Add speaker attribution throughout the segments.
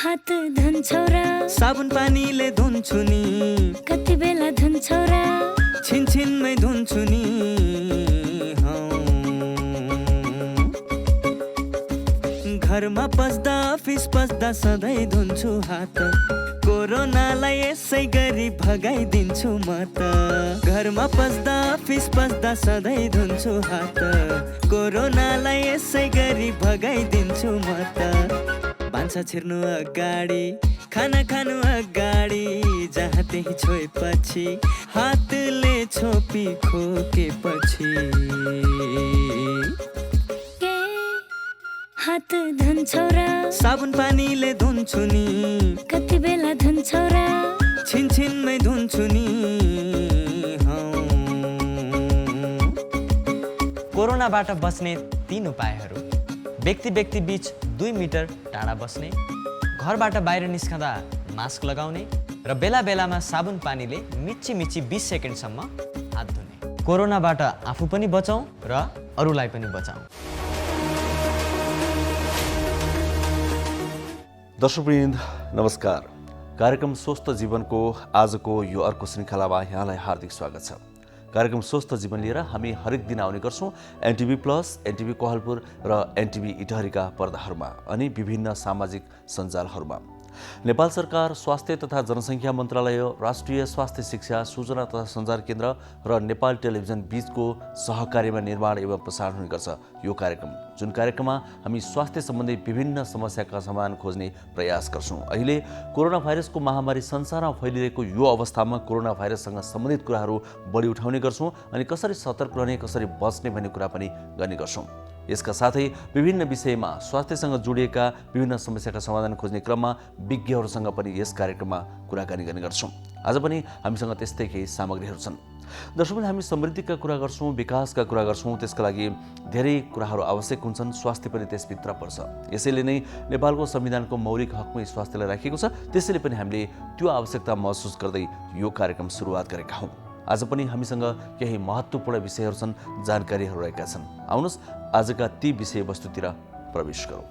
Speaker 1: हात धुन्छौ र
Speaker 2: साबुन पानीले धुन्छु नि
Speaker 1: कति बेला धुन्छौ र
Speaker 2: छिनछिनमै धुन्छु नि घरमा पस्दा अफिस पस्दा सधैँ धुन्छु हात कोरोनालाई यसै गरी भगाइदिन्छु म त घरमा पस्दा अफिस पस्दा सधैँ धुन्छु हात कोरोनालाई यसै गरी भगाइदिन्छु म त भान्सा छिर्नु अगाडि खाना खानु अगाडि जहाँ त्यही छोएपछि हातले छोपी खोकेपछि
Speaker 1: हात धुन्छौ र
Speaker 2: साबुन पानीले धुन्छु नि
Speaker 1: कति बेला धुन्छौ र
Speaker 2: छिनछिनमै धुन्छु नि
Speaker 3: कोरोनाबाट बच्ने 3 उपायहरू। व्यक्ति बीच 2 मिटर टाढा बस्ने, घरबाट बाहिर निस्कँदा मास्क लगाउने र बेला बेलामा साबुन पानीले मिच्ची 20 सेकेन्डसम्म हात धुने। कोरोनाबाट आफू पनि बचाउँ र अरूलाई पनि बचाउँ।
Speaker 4: दर्शकवृन्द नमस्कार। कार्यक्रम स्वस्थ जीवनको आजको यो अर्को श्रृङ्खलामा यहाँलाई हार्दिक स्वागत छ। कार्यक्रम स्वस्थ जीवन लिएर हामी हरेक दिन आउने गर्छौँ एनटिभी प्लस, एनटिभी कोहलपुर र एनटिभी इटहरीका पर्दाहरूमा अनि विभिन्न सामाजिक सञ्जालहरूमा। नेपाल सरकार स्वास्थ्य तथा जनसङ्ख्या मन्त्रालय, राष्ट्रिय स्वास्थ्य शिक्षा सूचना तथा सञ्चार केन्द्र र नेपाल टेलिभिजन बीचको सहकार्यमा निर्माण एवं प्रसारण हुने गर्छ यो कार्यक्रम, जुन कार्यक्रममा हामी स्वास्थ्य सम्बन्धी विभिन्न समस्याका समाधान खोज्ने प्रयास गर्छौँ। अहिले कोरोना भाइरसको महामारी संसारमा फैलिरहेको यो अवस्थामा कोरोना भाइरससँग सम्बन्धित कुराहरू बढी उठाउने गर्छौँ अनि कसरी सतर्क रहने, कसरी बच्ने भन्ने कुरा पनि गर्ने गर्छौँ। यसका साथै विभिन्न विषयमा स्वास्थ्यसँग जोडिएका विभिन्न समस्याका समाधान खोज्ने क्रममा विज्ञहरूसँग पनि यस कार्यक्रममा कुराकानी गर्ने गर्छौँ। आज पनि हामीसँग त्यस्तै केही सामग्रीहरू छन्। दर्शकले हामी समृद्धिका कुरा गर्छौँ, विकासका कुरा गर्छौँ, त्यसका लागि धेरै कुराहरू आवश्यक हुन्छन्, स्वास्थ्य पनि त्यसभित्र पर्छ। यसैले नै नेपालको संविधानको मौलिक हकमै स्वास्थ्यलाई राखिएको छ। त्यसैले पनि हामीले त्यो आवश्यकता महसुस गर्दै यो कार्यक्रम सुरुवात गरेका हौँ। आज पनि हामीसँग केही महत्त्वपूर्ण विषयहरू छन्, जानकारीहरू रहेका छन्। आउनुहोस् आजका ती विषयवस्तुतिर प्रवेश गरौँ।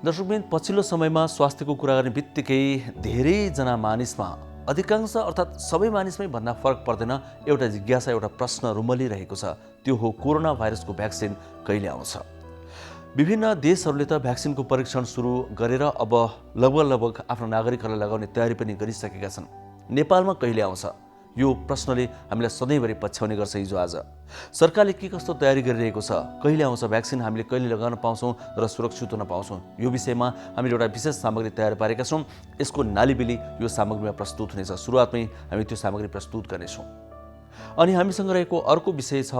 Speaker 4: दर्शकवृन्द, पछिल्लो समयमा स्वास्थ्यको कुरा गर्ने बित्तिकै धेरैजना मानिसमा, अधिकांश अर्थात् सबै मानिसमै भन्दा फरक पर्दैन, एउटा जिज्ञासा, एउटा प्रश्न रुमलिरहेको छ। त्यो हो कोरोना भाइरसको भ्याक्सिन कहिले आउँछ? विभिन्न देशहरूले त भ्याक्सिनको परीक्षण सुरु गरेर अब लगभग आफ्नो नागरिकहरूलाई लगाउने तयारी पनि गरिसकेका छन्। नेपालमा कहिले आउँछ? यो प्रश्नले हामीलाई सधैँभरि पछ्याउने गर्छ। हिजो आज सरकारले के कस्तो तयारी गरिरहेको छ, कहिले आउँछ भ्याक्सिन, हामीले कहिले लगाउन पाउँछौँ र सुरक्षित हुन पाउँछौँ, यो विषयमा हामीले एउटा विशेष सामग्री तयार पारेका छौँ। यसको नालीबेली यो सामग्रीमा प्रस्तुत हुनेछ। सुरुवातमै हामी त्यो सामग्री प्रस्तुत गर्नेछौँ। अनि हामीसँग रहेको अर्को विषय छ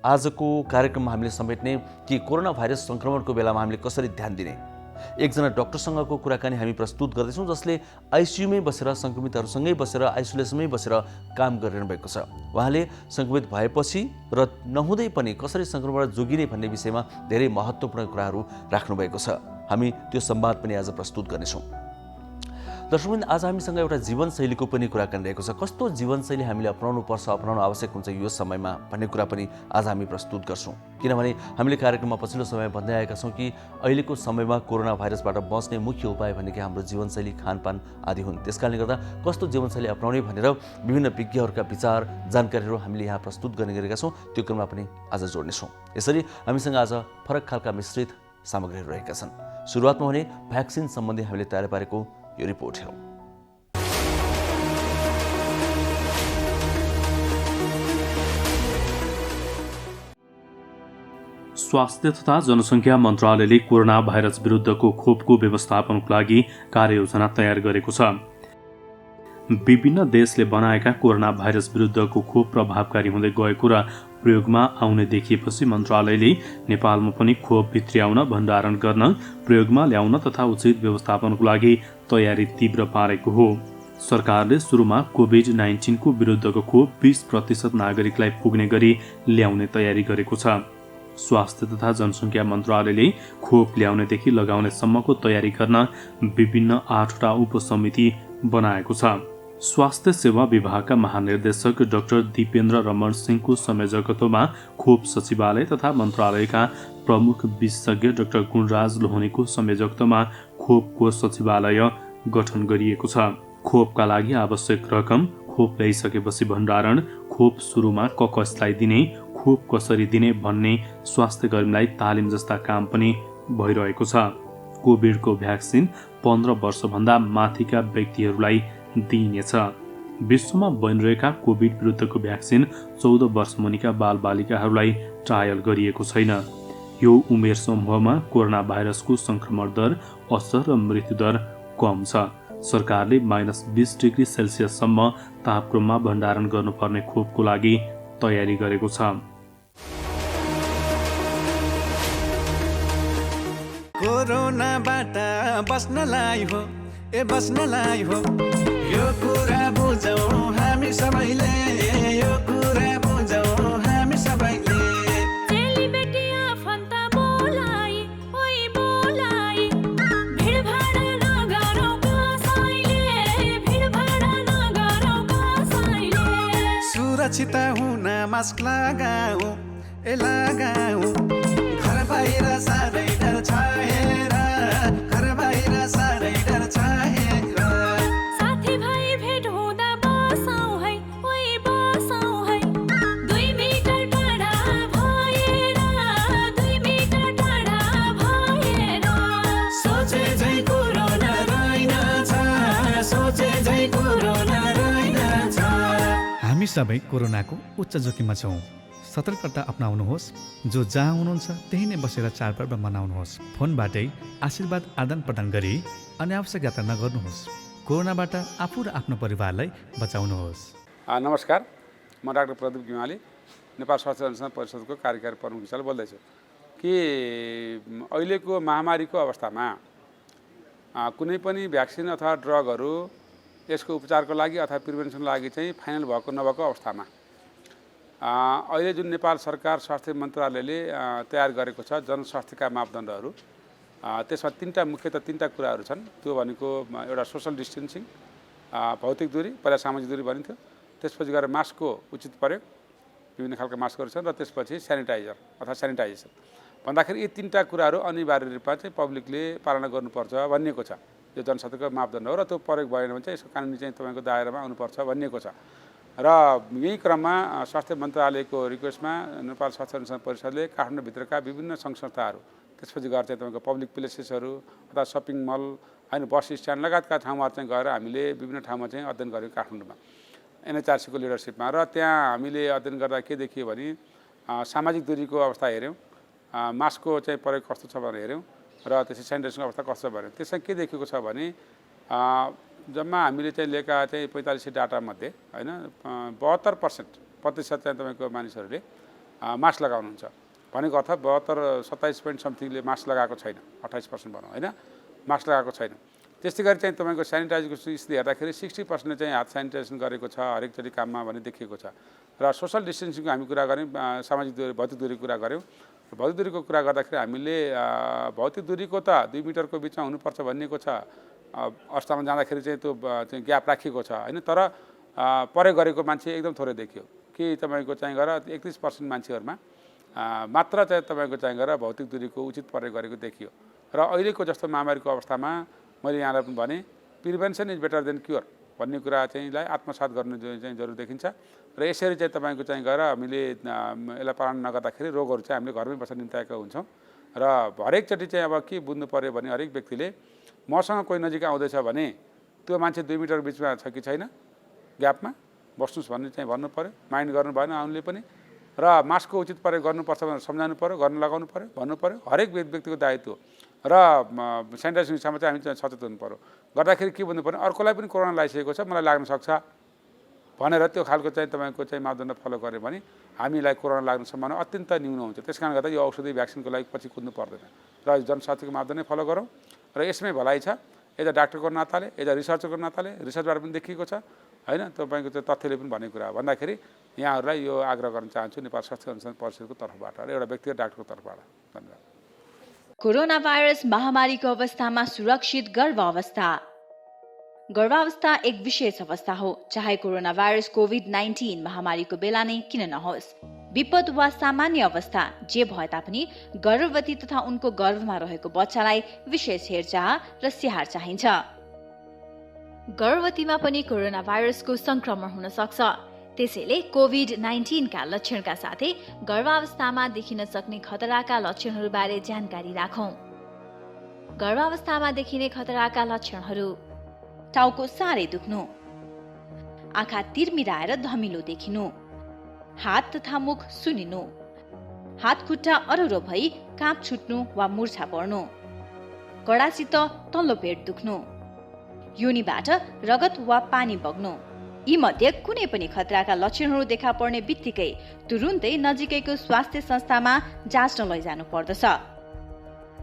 Speaker 4: आजको कार्यक्रममा हामीले समेट्ने कि कोरोना भाइरस सङ्क्रमणको बेलामा हामीले कसरी ध्यान दिने। एकजना डाक्टरसँगको कुराकानी हामी प्रस्तुत गर्दैछौँ, जसले आइसियुमै बसेर सङ्क्रमितहरूसँगै बसेर आइसोलेसनमै बसेर काम गरिरहनु भएको छ। उहाँले सङ्क्रमित भएपछि र नहुँदै पनि कसरी सङ्क्रमणबाट जोगिने भन्ने विषयमा धेरै महत्त्वपूर्ण कुराहरू राख्नुभएको छ। हामी त्यो संवाद पनि आज प्रस्तुत गर्नेछौँ। दर्शकवृन्द, आज हामीसँग एउटा जीवनशैलीको पनि कुराकानी रहेको छ। कस्तो जीवनशैली हामीले अपनाउनु पर्छ, अपनाउनु आवश्यक हुन्छ यो समयमा भन्ने कुरा पनि आज हामी प्रस्तुत गर्छौँ। किनभने हामीले कार्यक्रममा पछिल्लो समय भन्दै आएका छौँ कि अहिलेको समयमा कोरोना भाइरसबाट बच्ने मुख्य उपाय भनेकै हाम्रो जीवनशैली, खानपान आदि हुन्। त्यसकारणले गर्दा कस्तो जीवनशैली अपनाउने भनेर विभिन्न विज्ञहरूका विचार, जानकारीहरू हामीले यहाँ प्रस्तुत गर्ने गरेका छौँ। त्यो क्रममा पनि आज जोड्नेछौँ। यसरी हामीसँग आज फरक खालका मिश्रित सामग्रीहरू रहेका छन्। सुरुवातमा भने भ्याक्सिन सम्बन्धी हामीले तयार पारेको यो रिपोर्ट हेरौँ।
Speaker 5: स्वास्थ्य तथा जनसङ्ख्या मन्त्रालयले कोरोना भाइरस विरुद्धको खोपको व्यवस्थापनको लागि कार्ययोजना तयार गरेको छ। विभिन्न देशले बनाएका कोरोना भाइरस विरुद्धको खोप प्रभावकारी हुँदै गएको र प्रयोगमा आउने देखिएपछि मन्त्रालयले नेपालमा पनि खोप भित्र्याउन, भण्डारण गर्न, प्रयोगमा ल्याउन तथा उचित व्यवस्थापनको लागि तयारी तीव्र पारेको हो। सरकारले सुरुमा कोभिड-19 को विरुद्धको खोप 20% नागरिकलाई पुग्ने गरी ल्याउने तयारी गरेको छ। स्वास्थ्य तथा जनसङ्ख्या मन्त्रालयले खोप ल्याउनेदेखि लगाउनेसम्मको तयारी गर्न विभिन्न 8वटा उपसमिति बनाएको छ। स्वास्थ्य सेवा विभागका महानिर्देशक डाक्टर दीपेन्द्र रमण सिंहको संयोजकत्वमा खोप सचिवालय तथा मन्त्रालयका प्रमुख विशेषज्ञ डाक्टर गुणराज लोहनीको संयोजकत्वमा खोपको सचिवालय गठन गरिएको छ। खोपका लागि आवश्यक रकम, खोप ल्याइसकेपछि भण्डारण, खोप सुरुमा कसलाई दिने, खोप कसरी दिने भन्ने स्वास्थ्य कर्मीलाई तालिम जस्ता काम पनि भइरहेको छ। कोभिडको भ्याक्सिन 15 वर्षभन्दा माथिका व्यक्तिहरूलाई दिइनेछ। विश्वमा बनिरहेका कोभिड विरुद्धको भ्याक्सिन 14 वर्ष मुनिका बालबालिकाहरूलाई ट्रायल गरिएको छैन। यो उमेर समूहमा कोरोना भाइरसको संक्रमण दर, असर र मृत्युदर कम छ। सरकारले -20 डिग्री सेल्सियससम्म तापक्रममा भण्डारण गर्नुपर्ने खोपको लागि तयारी गरेको छ।
Speaker 2: कोरोनाबाट बस्नलाई हो, बस्नलाई हो, यो कुरा बुझौँ हामी सबैले, यो कुरा बुझौँ हामी सबैले।
Speaker 1: चेलीबेटी आफन्त बोलाइ, ओइ बोलाइ, भिडभाड नगरौँ कसैले, भिडभाड नगरौँ कसैले।
Speaker 2: सुरक्षित हुन मास्क लगाऊ, लगाऊ। घर बाहिर साह्रै डर छ हेर, घर बाहिर साह्रै डर छ हेर।
Speaker 1: साथीभाइ भेट हुँदा बसौँ है, ओइ बसौँ है, 2 मिटर टाढा भएर, 2 मिटर टाढा भएर।
Speaker 2: सोचे झै कोरोना रहेनछ, सोचे झै कोरोना रहेनछ।
Speaker 6: हामी सबै कोरोनाको उच्च जोखिममा छौँ। सतर्कता अपनाउनुहोस्। जो जहाँ हुनुहुन्छ त्यही नै बसेर चाडपर्व मनाउनुहोस्। फोनबाटै आशीर्वाद आदान प्रदान गरी अनावश्यक यात्रा नगर्नुहोस्। कोरोनाबाट आफू र आफ्नो परिवारलाई बचाउनुहोस्।
Speaker 7: नमस्कार, म डाक्टर प्रदीप गिमाली, नेपाल स्वास्थ्य अनुसन्धान परिषदको कार्यकारी प्रमुख हिसाबले बोल्दैछु। कि अहिलेको महामारीको अवस्थामा कुनै पनि भ्याक्सिन अथवा ड्रगहरू यसको उपचारको लागि अथवा प्रिभेन्सनको लागि चाहिँ फाइनल भएको नभएको अवस्थामा अहिले जुन नेपाल सरकार स्वास्थ्य मन्त्रालयले तयार गरेको छ जनस्वास्थ्यका मापदण्डहरू, त्यसमा मुख्यतः तीनटा कुराहरू छन्। त्यो भनेको एउटा सोसल डिस्टेन्सिङ, भौतिक दूरी, पहिला सामाजिक दूरी भनिन्थ्यो, त्यसपछि गएर मास्कको उचित प्रयोग, विभिन्न खालका मास्कहरू छन्, र त्यसपछि सेनिटाइजर अथवा सेनिटाइजेसन भन्दाखेरि यी तीनटा कुराहरू अनिवार्य रूपमा चाहिँ पब्लिकले पालना गर्नुपर्छ भनिएको छ। यो जनस्वास्थ्यको मापदण्ड हो र त्यो प्रयोग भएन भने चाहिँ यसको कानुनी चाहिँ तपाईँको दायरामा आउनुपर्छ भनिएको छ। र यही क्रममा स्वास्थ्य मन्त्रालयको रिक्वेस्टमा नेपाल स्वास्थ्य अनुसन्धान परिषदले काठमाडौँभित्रका विभिन्न सङ्घ संस्थाहरू, त्यसपछि गएर चाहिँ तपाईँको पब्लिक प्लेसेसहरू अथवा सपिङ मल, होइन बस स्ट्यान्ड लगायतका ठाउँमा चाहिँ गएर हामीले विभिन्न ठाउँमा चाहिँ अध्ययन गऱ्यौँ काठमाडौँमा एनएचआरसीको लिडरसिपमा। र त्यहाँ हामीले अध्ययन गर्दा के देखियो भने सामाजिक दूरीको अवस्था हेऱ्यौँ, मास्कको चाहिँ प्रयोग कस्तो छ भनेर हेऱ्यौँ, र त्यसै सेनिटाइजेसनको अवस्था कस्तो छ भने त्यसमा के देखेको छ भने जम्मा हामीले चाहिँ लिएका चाहिँ 45 डाटामध्ये होइन 72% चाहिँ तपाईँको मानिसहरूले मास्क लगाउनुहुन्छ भनेको अर्थ 27.समथिङले मास्क लगाएको छैन, 28% भनौँ होइन, मास्क लगाएको छैन। त्यस्तै गरी चाहिँ तपाईँको सेनिटाइजको स्थिति हेर्दाखेरि 60% चाहिँ हात सेनिटाइजेसन गरेको छ हरेकचोटि काममा भन्ने देखिएको छ। र सोसल डिस्टेन्सिङको हामी कुरा गऱ्यौँ, सामाजिक दूरी, भौतिक दूरीको कुरा गऱ्यौँ। भौतिक दूरीको कुरा गर्दाखेरि हामीले भौतिक दूरीको त 2 मिटरको बिचमा हुनुपर्छ भनिएको छ, अवस्थामा जाँदाखेरि चाहिँ त्यो चाहिँ ग्याप राखिएको छ होइन। तर प्रयोग गरेको मान्छे एकदम थोरै देखियो कि तपाईँको चाहिँ गएर 31% मान्छेहरूमा मात्र चाहिँ तपाईँको चाहिँ गएर भौतिक दूरीको उचित प्रयोग गरेको देखियो। र अहिलेको जस्तो महामारीको अवस्थामा मैले यहाँलाई पनि भने prevention is better than cure भन्ने कुरा चाहिँलाई आत्मसात गर्नु चाहिँ जरुरी देखिन्छ। र यसरी चाहिँ तपाईँको चाहिँ गएर हामीले यसलाई पालन नगर्दाखेरि रोगहरू चाहिँ हामीले घरमै बस्न निम्ताएका हुन्छौँ। र हरेकचोटि चाहिँ अब के बुझ्नु पऱ्यो भने हरेक व्यक्तिले मसँग कोही नजिक आउँदैछ भने त्यो मान्छे 2 मिटर बिचमा छ कि छैन, ग्यापमा बस्नुहोस् भन्ने चाहिँ भन्नु पऱ्यो, माइन्ड गर्नु भएन आउनुले पनि। र मास्कको उचित प्रयोग गर्नुपर्छ भनेर सम्झाउनु पऱ्यो, गर्न लगाउनु पऱ्यो, भन्नु पऱ्यो, हरेक व्यक्तिको दायित्व। र सेनिटाइजेसन विषयमा चाहिँ हामी सचेत हुनु पऱ्यो। गर्दाखेरि के भन्नु पर्ने, अर्कोलाई पनि कोरोना लागिसकेको छ, मलाई लाग्न सक्छ भनेर त्यो खालको चाहिँ तपाईँको चाहिँ मापदण्ड फलो गऱ्यो भने हामीलाई कोरोना लाग्ने सम्भावना अत्यन्त न्यून हुन्छ। त्यस कारणले गर्दा यो औषधि भ्याक्सिनको लागि पछि कुद्नु पर्दैन र जनस्वास्थ्यको मापदण्ड फलो गरौँ। र यसमै भलाइ छ, एज अ डाक्टरको नाताले, एज अ रिसर्चरको नाताले रिसर्चबाट पनि देखिएको छ होइन, तपाईँको त्यो तथ्यले पनि भनेको कुरा भन्दाखेरि यहाँहरूलाई यो आग्रह गर्न चाहन्छु नेपाल स्वास्थ्य अनुसन्धान परिषदको तर्फबाट र एउटा व्यक्तिगत डाक्टरको तर्फबाट। धन्यवाद।
Speaker 8: कोरोना भाइरस महामारीको अवस्थामा सुरक्षित गर्भावस्था। गर्भावस्था एक विशेष अवस्था हो, चाहे कोरोना भाइरस कोभिड-19 महामारीको बेला नै किन नहोस्। विपद वा सामान्य अवस्था जे भए तापनि गर्भवती तथा उनको गर्भमा रहेको बच्चालाई विशेष हेरचाह र स्याहार चाहिन्छ। गर्भवतीमा पनि कोरोना भाइरसको संक्रमण हुन सक्छ, त्यसैले कोभिड-19 का लक्षणका साथै गर्भावस्थामा देखिन सक्ने खतराका लक्षणहरूबारे जानकारी राखौं। गर्भावस्थामा देखिने खतराका लक्षणहरू: टाउको साह्रै दुख्नु, आँखा तिरमिराएर धमिलो देखिनु, हात तथा मुख सुनिनु, हात खुट्टा अरुरो भई काँप छुट्नु वा मुर्छा पर्नु, कडासित तल्लो पेट दुख्नु, योनिबाट रगत वा पानी बग्नु। यी मध्ये कुनै पनि खतराका लक्षणहरू देखा पर्ने बित्तिकै तुरुन्तै नजिकैको स्वास्थ्य संस्थामा जाँच्न लैजानु पर्दछ।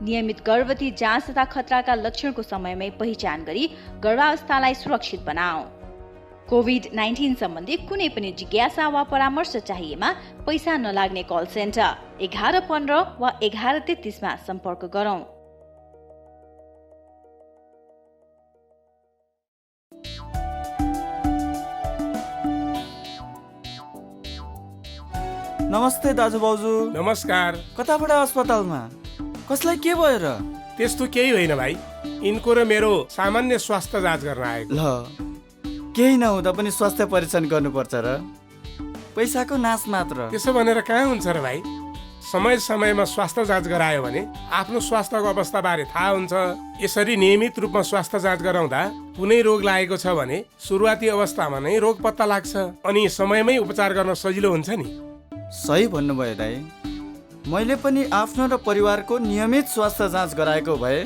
Speaker 8: नियमित गर्भवती जाँच तथा खतराका लक्षणको समयमै पहिचान गरी गर्भावस्थालाई सुरक्षित बनाऊ। कोभिड-19 सम्बन्धी कुनै पनि जिज्ञासा वा परामर्श चाहिएमा पैसा नलाग्ने कल सेन्टर 1115 वा 1133 मा सम्पर्क गरौँ।
Speaker 9: नमस्ते दाजु भाउजू।
Speaker 10: नमस्कार।
Speaker 9: कताबाट अस्पतालमा? कसलाई के भयो र?
Speaker 10: त्यस्तो केही होइन भाइ, यिनको र मेरो सामान्य स्वास्थ्य जाँच गर्न आएको।
Speaker 9: ल, केही नहुँदा पनि स्वास्थ्य परीक्षण गर्नुपर्छ र? पैसाको नाश मात्र।
Speaker 10: त्यसो भनेर कहाँ हुन्छ र भाइ? समय समयमा स्वास्थ्य जाँच गरायो भने आफ्नो स्वास्थ्यको अवस्था बारे थाहा हुन्छ। यसरी नियमित रूपमा स्वास्थ्य जाँच गराउँदा कुनै रोग लागेको छ भने सुरुवाती अवस्थामा नै रोग पत्ता लाग्छ अनि समयमै उपचार गर्न सजिलो हुन्छ नि।
Speaker 9: सही भन्नुभयो दाइ। मैले पनि आफ्नो र परिवारको नियमित स्वास्थ्य जाँच गराएको भए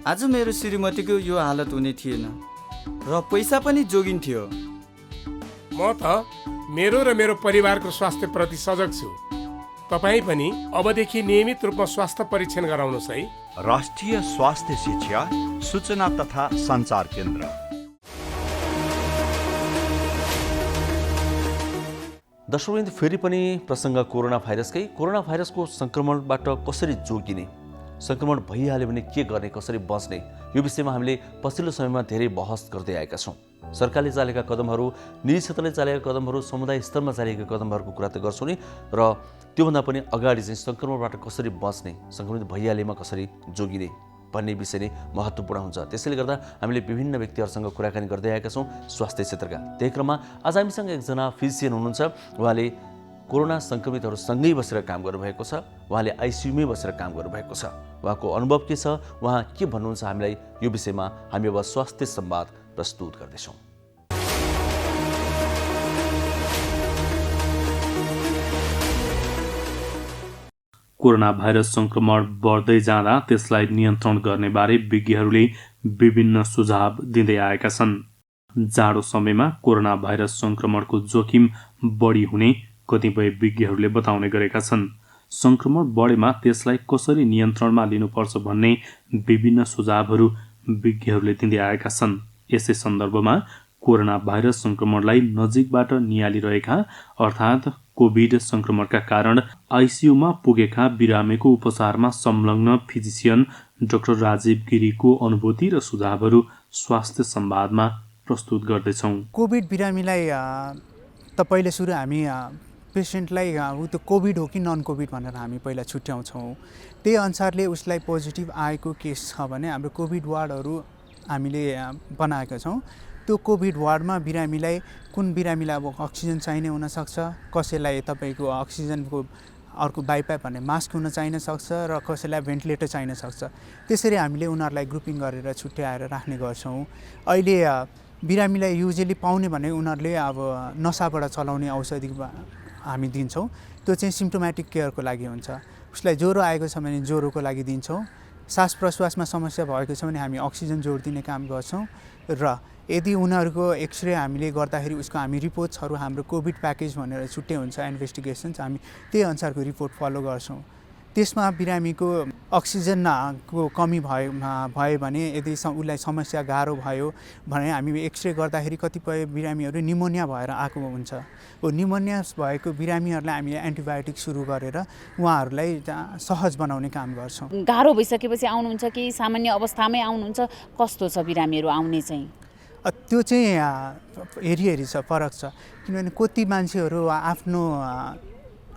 Speaker 9: आज मेरो श्रीमतीको यो हालत हुने थिएन र पैसा पनि जोगिन्थ्यो।
Speaker 10: म त मेरो र मेरो परिवारको स्वास्थ्य प्रति सजग छु। तपाईँ पनि अबदेखि नियमित रूपमा स्वास्थ्य परीक्षण गराउनुहोस् है।
Speaker 11: राष्ट्रिय स्वास्थ्य शिक्षा सूचना तथा सञ्चार केन्द्र।
Speaker 4: दर्शकवृन्द, फेरि पनि प्रसङ्ग कोरोना भाइरसकै। कोरोना भाइरसको सङ्क्रमणबाट कसरी जोगिने, सङ्क्रमण भइहाल्यो भने के गर्ने, कसरी बच्ने, यो विषयमा हामीले पछिल्लो समयमा धेरै बहस गर्दै आएका छौँ। सरकारले चालेका कदमहरू, निजी क्षेत्रले चालेका कदमहरू, समुदाय स्तरमा चालेका कदमहरूको कुरा त गर्छौँ नि, र त्योभन्दा पनि अगाडि चाहिँ सङ्क्रमणबाट कसरी बच्ने, सङ्क्रमित भइहालेमा कसरी जोगिने भन्ने विषय नै महत्त्वपूर्ण हुन्छ। त्यसैले गर्दा हामीले विभिन्न व्यक्तिहरूसँग कुराकानी गर्दै आएका छौँ स्वास्थ्य क्षेत्रका। त्यही क्रममा आज हामीसँग एकजना फिजिसियन हुनुहुन्छ। उहाँले कोरोना सङ्क्रमितहरूसँगै बसेर काम गर्नुभएको छ। उहाँले आइसियुमै बसेर काम गर्नुभएको छ। उहाँको अनुभव के छ, उहाँ के भन्नुहुन्छ हामीलाई, यो विषयमा हामी अब स्वास्थ्य संवाद प्रस्तुत गर्दैछौँ।
Speaker 5: कोरोना भाइरस सङ्क्रमण बढ्दै जाँदा त्यसलाई नियन्त्रण गर्ने बारे विज्ञहरूले विभिन्न सुझाव दिँदै आएका छन्। जाडो समयमा कोरोना भाइरस सङ्क्रमणको जोखिम बढी हुने कतिपय विज्ञहरूले बताउने गरेका छन्। सङ्क्रमण बढेमा त्यसलाई कसरी नियन्त्रणमा लिनुपर्छ भन्ने विभिन्न सुझावहरू विज्ञहरूले दिँदै आएका छन्। यसै सन्दर्भमा कोरोना भाइरस सङ्क्रमणलाई नजिकबाट नियालिरहेका अर्थात् कोभिड सङ्क्रमणका कारण आइसियुमा पुगेका बिरामीको उपचारमा संलग्न फिजिसियन डाक्टर राजीव गिरीको अनुभूति र सुझावहरू स्वास्थ्य संवादमा प्रस्तुत गर्दैछौँ।
Speaker 12: कोभिड बिरामीलाई त पहिले सुरु हामी पेसेन्टलाई ऊ त्यो कोभिड हो कि नन कोभिड भनेर हामी पहिला छुट्याउँछौँ। त्यही अनुसारले उसलाई पोजिटिभ आएको केस छ भने हाम्रो कोभिड वार्डहरू हामीले बनाएका छौँ। त्यो कोभिड वार्डमा बिरामीलाई कुन बिरामीलाई अब अक्सिजन चाहिने हुनसक्छ, कसैलाई तपाईँको अक्सिजनको अर्को बाइपाइप भन्ने मास्क हुन चाहिन सक्छ र कसैलाई भेन्टिलेटर चाहिन सक्छ। त्यसरी हामीले उनीहरूलाई ग्रुपिङ गरेर छुट्याएर राख्ने गर्छौँ। अहिले बिरामीलाई युजली पाउने भने उनीहरूले अब नसाबाट चलाउने औषधि हामी दिन्छौँ। त्यो चाहिँ सिम्प्टोमेटिक केयरको लागि हुन्छ। उसलाई ज्वरो आएको छ भने ज्वरोको लागि दिन्छौँ। सास प्रश्वासमा समस्या भएको छ भने हामी अक्सिजन जोडिदिने काम गर्छौँ र यदि उनीहरूको एक्सरे हामीले गर्दाखेरि उसको हामी रिपोर्ट्सहरू हाम्रो कोभिड प्याकेज भनेर छुट्टै हुन्छ इन्भेस्टिगेसन्स, हामी त्यही अनुसारको रिपोर्ट फलो गर्छौँ। त्यसमा बिरामीको अक्सिजनको कमी भयो भने यदि उसलाई समस्या गाह्रो भयो भने हामी एक्सरे गर्दाखेरि कतिपय बिरामीहरू निमोनिया भएर आएको हुन्छ। निमोनिया भएको बिरामीहरूलाई हामीले एन्टिबायोटिक सुरु गरेर उहाँहरूलाई सहज बनाउने काम गर्छौँ।
Speaker 13: गाह्रो भइसकेपछि आउनुहुन्छ कि सामान्य अवस्थामै आउनुहुन्छ, कस्तो छ बिरामीहरू आउने चाहिँ?
Speaker 12: त्यो चाहिँ हेरी छ, फरक छ। किनभने कति मान्छेहरू आफ्नो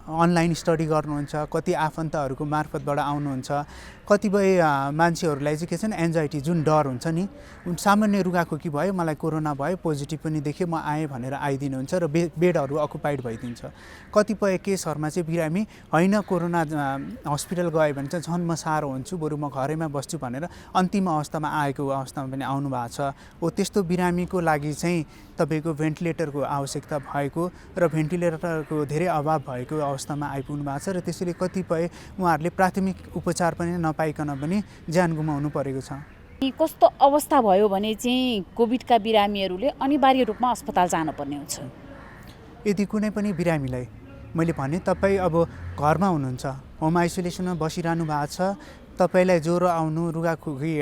Speaker 12: अनलाइन स्टडी गर्नुहुन्छ, कति आफन्तहरूको मार्फतबाट आउनुहुन्छ, कतिपय मान्छेहरूलाई चाहिँ के छ नि एन्जाइटी जुन डर हुन्छ नि, सामान्य रुगाखोकी भयो, मलाई कोरोना भयो, पोजिटिभ पनि देखेँ, म आएँ भनेर आइदिनुहुन्छ र बेडहरू अकुपाइड भइदिन्छ। कतिपय केसहरूमा चाहिँ बिरामी होइन कोरोना हस्पिटल गयो भने चाहिँ झन् म साह्रो हुन्छु, बरु म घरैमा बस्छु भनेर अन्तिम अवस्थामा आएको अवस्थामा पनि आउनु भएको छ। त्यस्तो बिरामीको लागि चाहिँ तपाईँको भेन्टिलेटरको आवश्यकता भएको र भेन्टिलेटरको धेरै अभाव भएको अवस्थामा आइपुग्नु भएको छ र त्यसैले कतिपय उहाँहरूले प्राथमिक उपचार पनि नपाइकन पनि ज्यान गुमाउनु परेको छ।
Speaker 13: कस्तो अवस्था भयो भने चाहिँ कोभिडका बिरामीहरूले अनिवार्य रूपमा अस्पताल जानुपर्ने हुन्छ?
Speaker 12: यदि कुनै पनि बिरामीलाई मैले भने तपाईँ अब घरमा हुनुहुन्छ, होम आइसोलेसनमा बसिरहनु भएको छ, तपाईँलाई ज्वरो आउनु, रुगाखोकी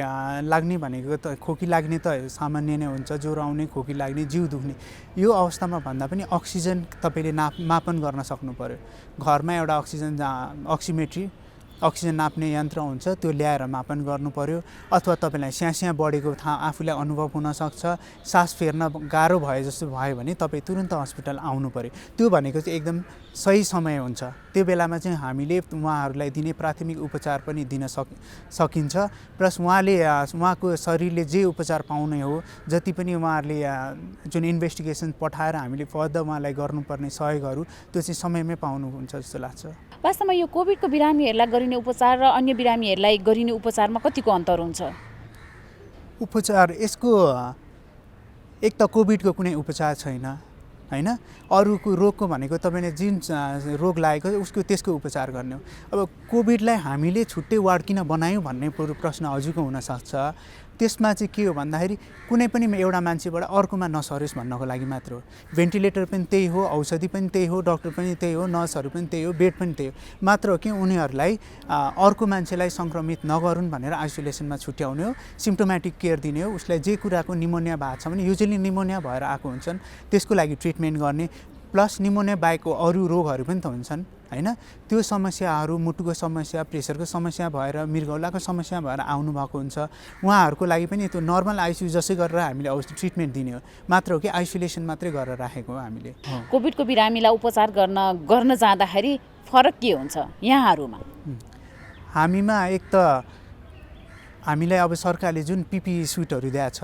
Speaker 12: लाग्ने भनेको त खोकी लाग्ने त सामान्य नै हुन्छ, ज्वरो आउने, खोकी लाग्ने, जिउ दुख्ने, यो अवस्थामा भन्दा पनि अक्सिजन तपाईँले मापन गर्न सक्नु पर्यो। घरमा एउटा अक्सिजन नाप्ने यन्त्र हुन्छ, त्यो ल्याएर मापन गर्नु पर्यो। अथवा तपाईँलाई स्यास्या बढेको आफूलाई अनुभव हुनसक्छ, सास फेर्न गाह्रो भयो जस्तो भयो भने तपाईँ तुरन्त हस्पिटल आउनु पर्यो। त्यो भनेको चाहिँ एकदम सही समय हुन्छ। त्यो बेलामा चाहिँ हामीले उहाँहरूलाई दिने प्राथमिक उपचार पनि दिन सकिन्छ। प्लस उहाँको शरीरले जे उपचार पाउने हो, जति पनि उहाँहरूले जुन इन्भेस्टिगेसन पठाएर हामीले फर्दर उहाँलाई गर्नुपर्ने सहयोगहरू त्यो चाहिँ समयमै पाउनुहुन्छ जस्तो लाग्छ।
Speaker 13: वास्तवमा यो कोभिडको बिरामीहरूलाई गरिने उपचार र अन्य बिरामीहरूलाई गरिने उपचारमा कतिको अन्तर हुन्छ?
Speaker 12: उपचार यसको एक त कोभिडको कुनै उपचार छैन होइन, अरूको रोगको भनेको तपाईँले जुन रोग लागेको उसको त्यसको उपचार गर्ने हो। अब कोभिडलाई हामीले छुट्टै वार्ड किन बनायौँ भन्ने प्रश्न हजुरको हुनसक्छ। त्यसमा चाहिँ के हो भन्दाखेरि कुनै पनि एउटा मान्छेबाट अर्कोमा नसरोस् भन्नको लागि मात्र हो। भेन्टिलेटर पनि त्यही हो, औषधि पनि त्यही हो, डाक्टर पनि त्यही हो, नर्सहरू पनि त्यही हो, बेड पनि त्यही हो, मात्र हो कि उनीहरूलाई अर्को मान्छेलाई सङ्क्रमित नगरून् भनेर आइसोलेसनमा छुट्याउने हो, सिम्प्टोमेटिक केयर दिने हो। उसलाई जे कुराको निमोनिया भएको छ भने युजली निमोनिया भएर आएको हुन्छन्, त्यसको लागि ट्रिटमेन्ट गर्ने, प्लस निमोनिया बाहेकको अरू रोगहरू पनि त हुन्छन् होइन। त्यो समस्याहरू मुटुको समस्या, प्रेसरको समस्या भएर, मृगौलाको समस्या भएर आउनुभएको हुन्छ। उहाँहरूको लागि पनि त्यो नर्मल आइसियु जसै गरेर हामीले ट्रिटमेन्ट दिने हो, मात्र हो कि आइसोलेसन मात्रै गरेर राखेको हो हामीले।
Speaker 13: कोभिडको बिरामीलाई उपचार गर्न जाँदाखेरि फरक के हुन्छ यहाँहरूमा?
Speaker 12: हामीमा एक त हामीलाई अब सरकारले जुन पिपिई सुटहरू दिएको छ,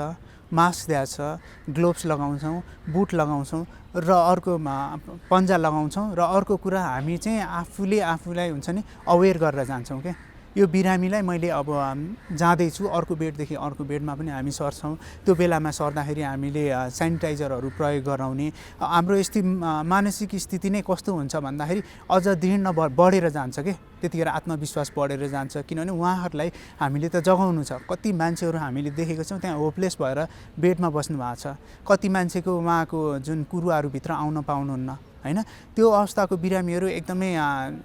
Speaker 12: मास्क दिएको छ, ग्लोभ्स लगाउँछौँ, बुट लगाउँछौँ र अर्कोमा पन्जा लगाउँछौँ। र अर्को कुरा हामी चाहिँ आफूलाई हुन्छ नि अवेर गरेर जान्छौँ क्या। यो बिरामीलाई मैले अब जाँदैछु अर्को बेडदेखि अर्को बेडमा पनि हामी सर्छौँ। त्यो बेलामा सर्दाखेरि हामीले सेनिटाइजरहरू प्रयोग गराउने। हाम्रो मानसिक स्थिति नै कस्तो हुन्छ भन्दाखेरि अझ दृढ बढेर जान्छ के, त्यतिखेर आत्मविश्वास बढेर जान्छ। किनभने उहाँहरूलाई हामीले त जगाउनु छ। कति मान्छेहरू हामीले देखेको छौँ त्यहाँ होपलेस भएर बेडमा बस्नु भएको छ। कति मान्छेको उहाँको जुन कुरुवाहरूभित्र आउन पाउनुहुन्न होइन, त्यो अवस्थाको बिरामीहरू एकदमै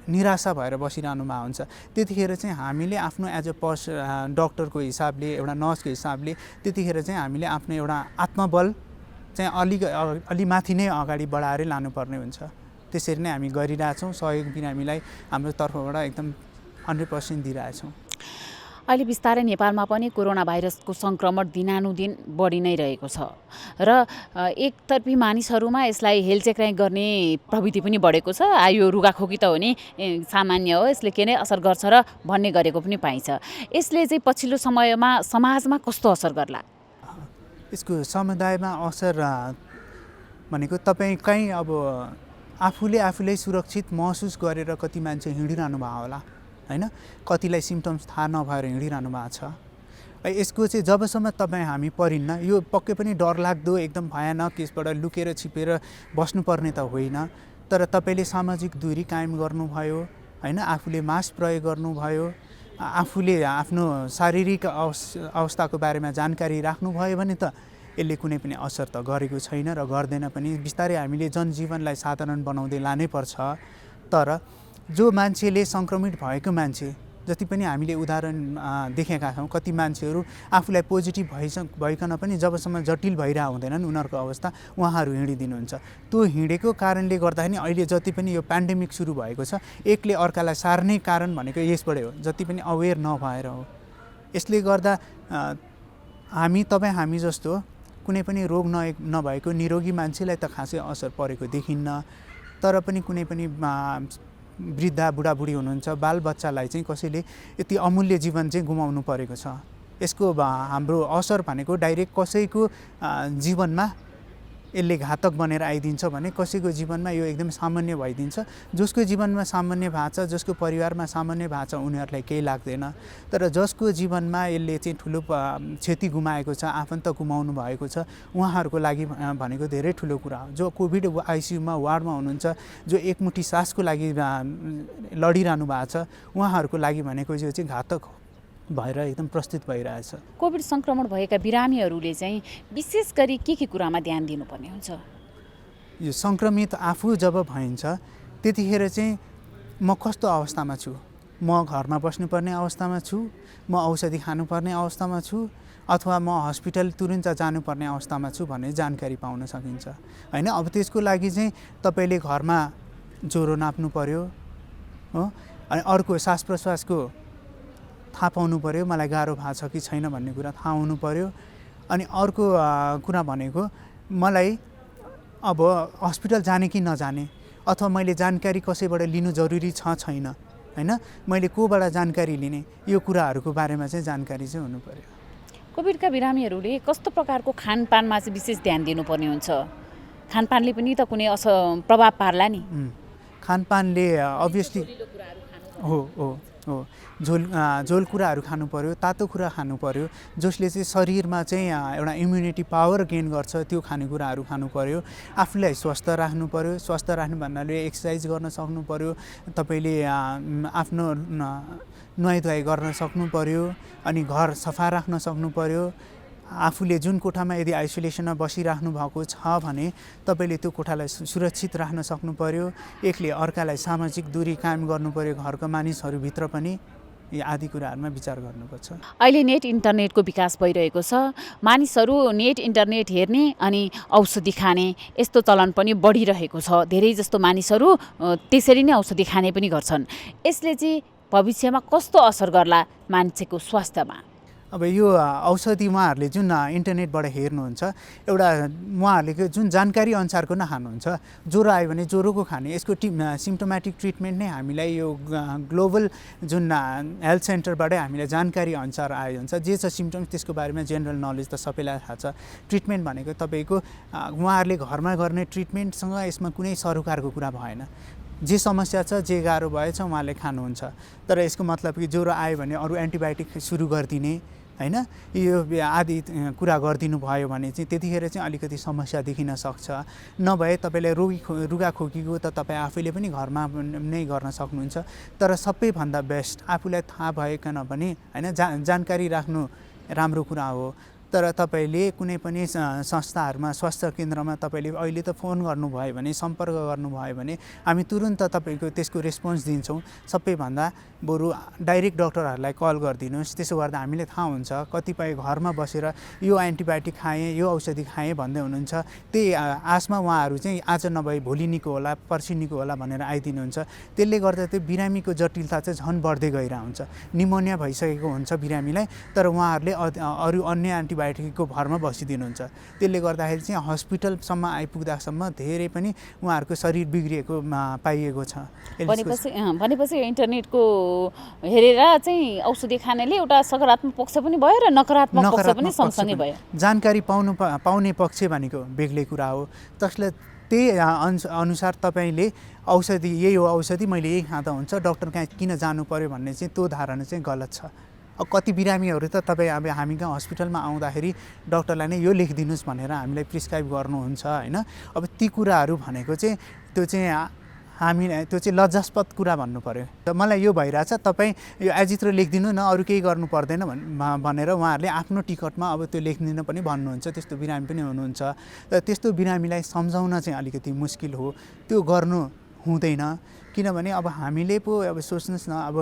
Speaker 12: निराशा भएर बसिरहनुमा हुन्छ। त्यतिखेर चाहिँ हामीले आफ्नो एज अ डक्टरको हिसाबले, एउटा नर्सको हिसाबले त्यतिखेर चाहिँ हामीले आफ्नो एउटा आत्मबल चाहिँ अलि माथि नै अगाडि बढाएर लानुपर्ने हुन्छ। त्यसरी नै हामी गरिरहेछौँ। सहयोग बिरामीलाई हाम्रो तर्फबाट एकदम 100% दिइरहेछौँ।
Speaker 13: अहिले बिस्तारै नेपालमा पनि कोरोना भाइरसको सङ्क्रमण दिनानुदिन बढी नै रहेको छ र एकतर्फी मानिसहरूमा यसलाई हेलचेक्राइ गर्ने प्रवृत्ति पनि बढेको छ। यो रुगाखोकी त हो नि, सामान्य हो, यसले के नै असर गर्छ र भन्ने गरेको पनि पाइन्छ। यसले चाहिँ पछिल्लो समयमा समाजमा कस्तो असर गर्ला?
Speaker 12: यसको समुदायमा असर भनेको तपाईँ कहीँ अब आफूलाई सुरक्षित महसुस गरेर कति मान्छे हिँडिरहनु भयो होला होइन, कतिलाई सिम्टम्स थाहा नभएर हिँडिरहनु भएको छ। यसको चाहिँ जबसम्म हामी परिन्न, यो पक्कै पनि डरलाग्दो एकदम भयानक यसबाट लुकेर छिपेर बस्नुपर्ने त होइन, तर तपाईँले सामाजिक दूरी कायम गर्नुभयो होइन, आफूले मास्क प्रयोग गर्नुभयो, आफूले आफ्नो शारीरिक अवस्थाको बारेमा जानकारी राख्नुभयो भने त यसले कुनै पनि असर त गरेको छैन र गर्दैन पनि। बिस्तारै हामीले जनजीवनलाई साधारण बनाउँदै लानै पर्छ। तर जो मान्छेले सङ्क्रमित भएको मान्छे जति पनि हामीले उदाहरण देखेका छौँ, कति मान्छेहरू आफूलाई पोजिटिभ भइकन पनि जबसम्म जटिल भइरहेको हुँदैनन् उनीहरूको अवस्था उहाँहरू हिँडिदिनुहुन्छ। त्यो हिँडेको कारणले गर्दाखेरि अहिले जति पनि यो पेन्डेमिक सुरु भएको छ, एकले अर्कालाई सार्ने कारण भनेको यसबाटै हो, जति पनि अवेर नभएर हो। यसले गर्दा हामी जस्तो कुनै पनि रोग नभएको निरोगी मान्छेलाई त खासै असर परेको देखिन्न, तर पनि कुनै पनि वृद्ध बुढाबुढी हुनुहुन्छ, बालबच्चालाई चाहिँ कसैले यति अमूल्य जीवन चाहिँ गुमाउनु परेको छ। यसको हाम्रो असर भनेको डाइरेक्ट कसैको जीवनमा यसले घातक बनेर आइदिन्छ भने कसैको जीवनमा यो एकदम सामान्य भइदिन्छ। जसको जीवनमा सामान्य भएको छ, जसको परिवारमा सामान्य भएको छ उनीहरूलाई केही लाग्दैन, तर जसको जीवनमा यसले चाहिँ ठुलो क्षति गुमाएको छ, आफन्त गुमाउनु भएको छ, उहाँहरूको लागि भनेको धेरै ठुलो कुरा हो। जो कोभिड आइसियुमा वार्डमा हुनुहुन्छ, जो एकमुठी सासको लागि लडिरहनु भएको छ, उहाँहरूको लागि भनेको यो चाहिँ घातक भएर एकदम प्रस्तुत भइरहेछ।
Speaker 13: कोभिड सङ्क्रमण भएका बिरामीहरूले चाहिँ विशेष गरी के कुरामा ध्यान दिनुपर्ने हुन्छ?
Speaker 12: यो सङ्क्रमित आफू जब भइन्छ त्यतिखेर चाहिँ म कस्तो अवस्थामा छु, म घरमा बस्नुपर्ने अवस्थामा छु, म औषधि खानुपर्ने अवस्थामा छु, अथवा म हस्पिटल तुरुन्त जानुपर्ने अवस्थामा छु भन्ने जानकारी पाउन सकिन्छ हैन। अब त्यसको लागि चाहिँ तपाईँले घरमा ज्वरो नाप्नु पर्यो हो, अनि अर्को सास प्रश्वासको थाहा पाउनु पर्यो, मलाई गाह्रो भएको छ कि छैन भन्ने कुरा थाहा हुनु पर्यो। अनि अर्को कुरा भनेको मलाई अब हस्पिटल जाने कि नजाने, अथवा मैले जानकारी कसैबाट लिनु जरुरी छ छैन हैन, मैले कोबाट जानकारी लिने, यो कुराहरूको बारेमा चाहिँ जानकारी चाहिँ हुनु पर्यो।
Speaker 13: कोभिडका बिरामीहरूले कस्तो प्रकारको खानपानमा चाहिँ विशेष ध्यान दिनुपर्ने हुन्छ? खानपानले पनि त कुनै प्रभाव पार्ला नि?
Speaker 12: खानपानले अभियसली हो झोल कुराहरू खानु पर्यो, तातो कुरा खानु पर्यो, जसले चाहिँ शरीरमा चाहिँ एउटा इम्युनिटी पावर गेन गर्छ, त्यो खानेकुराहरू खानु पर्यो। आफूलाई स्वस्थ राख्नु पर्यो, स्वस्थ राख्नु भन्नाले एक्सर्साइज गर्न सक्नु पर्यो, तपाईँले आफ्नो नुहाइधुवाइ गर्न सक्नु पर्यो, अनि घर सफा राख्न सक्नु पर्यो। आफूले जुन कोठामा यदि आइसोलेसनमा बसिराख्नु भएको छ भने तपाईँले त्यो कोठालाई सुरक्षित राख्न सक्नु पर्यो। एकले अर्कालाई सामाजिक दूरी कायम गर्नु पर्यो, घरका मानिसहरूभित्र पनि। यी आदि कुराहरूमा विचार गर्नुपर्छ।
Speaker 13: अहिले नेट इन्टरनेटको विकास भइरहेको छ, मानिसहरू नेट इन्टरनेट हेर्ने अनि औषधि खाने यस्तो चलन पनि बढिरहेको छ। धेरै जस्तो मानिसहरू त्यसरी नै औषधि खाने पनि गर्छन्। यसले चाहिँ भविष्यमा कस्तो असर गर्ला मान्छेको स्वास्थ्यमा?
Speaker 12: अब यो औषधि उहाँहरूले जुन इन्टरनेटबाट हेर्नुहुन्छ, एउटा उहाँहरूले जुन जानकारी अनुसारको नै खानुहुन्छ। ज्वरो आयो भने ज्वरोको खाने, यसको सिम्टोमेटिक ट्रिटमेन्ट नै हामीलाई यो ग्लोबल जुन हेल्थ सेन्टरबाटै हामीलाई जानकारी अनुसार आयो हुन्छ। जे छ सिम्टम्स त्यसको बारेमा जेनरल नलेज त सबैलाई थाहा छ। ट्रिटमेन्ट भनेको तपाईँको उहाँहरूले घरमा गर्ने ट्रिटमेन्टसँग यसमा कुनै सरोकारको कुरा भएन। जे समस्या छ, जे गाह्रो भएछ उहाँले खानुहुन्छ, तर यसको मतलब कि ज्वरो आयो भने अरू एन्टिबायोटिक सुरु गरिदिने हैन, यो आदि कुरा गरिदिनु भयो भने चाहिँ त्यतिखेर चाहिँ अलिकति समस्या देखिन सक्छ। नभए तपाईँलाई रुगाखोकीको त तपाईँ आफैले पनि घरमा नै गर्न सक्नुहुन्छ, तर सबैभन्दा बेस्ट आफूलाई थाहा भएकन पनि हैन जानकारी राख्नु राम्रो कुरा हो। तर तपाईँले कुनै पनि संस्थाहरूमा, स्वास्थ्य केन्द्रमा तपाईँले अहिले त फोन गर्नुभयो भने, सम्पर्क गर्नुभयो भने हामी तुरुन्त तपाईँको त्यसको रेस्पोन्स दिन्छौँ। सबैभन्दा बरु डाइरेक्ट डक्टरहरूलाई कल गरिदिनुहोस्, त्यसो गर्दा हामीलाई थाहा हुन्छ। कतिपय घरमा बसेर यो एन्टिबायोटिक खाएँ, यो औषधि खाएँ भन्दै हुनुहुन्छ, त्यही आशमा उहाँहरू चाहिँ आज नभए भोलि निको होला, पर्सि निको होला भनेर आइदिनुहुन्छ। त्यसले गर्दा त्यो बिरामीको जटिलता चाहिँ झन् बढ्दै गइरहेको हुन्छ। निमोनिया भइसकेको हुन्छ बिरामीलाई, तर उहाँहरूले अरू अन्य एन्टिबायोटिकको भरमा बसिदिनुहुन्छ। त्यसले गर्दाखेरि चाहिँ हस्पिटलसम्म आइपुग्दासम्म धेरै पनि उहाँहरूको शरीर बिग्रिएको पाइएको छ।
Speaker 13: भनेपछि इन्टरनेटको हेरेर चाहिँ औषधि खानेले एउटा सकारात्मक पक्ष पनि भयो र नकारात्मक पक्ष पनि सँगसँगै भयो।
Speaker 12: जानकारी पाउने पक्ष भनेको बेग्लै कुरा हो। त्यसले त्यही अनुसार तपाईँले औषधि यही हो, औषधि मैले यही खाँदा हुन्छ, डक्टर कहाँ किन जानु पर्यो भन्ने चाहिँ त्यो धारणा चाहिँ गलत छ। अब कति बिरामीहरू त तपाईँ अब हामी कहाँ हस्पिटलमा आउँदाखेरि डक्टरलाई नै यो लेखिदिनुहोस् भनेर हामीलाई प्रिस्क्राइब गर्नुहुन्छ हैन। अब ती कुराहरू भनेको चाहिँ त्यो चाहिँ लज्जास्पद कुरा भन्नु पर्यो। मलाई यो भइरहेछ, तपाईँ यो एजित्र लेखिदिनु न, अरू केही गर्नु पर्दैन भनेर उहाँहरूले आफ्नो टिकटमा अब त्यो लेखिदिन पनि भन्नुहुन्छ। त्यस्तो बिरामी पनि हुनुहुन्छ। तर त्यस्तो बिरामीलाई सम्झाउन चाहिँ अलिकति मुस्किल हो, त्यो गर्नु हुँदैन। किनभने अब हामीले पो अब सोच्नुहोस् न, अब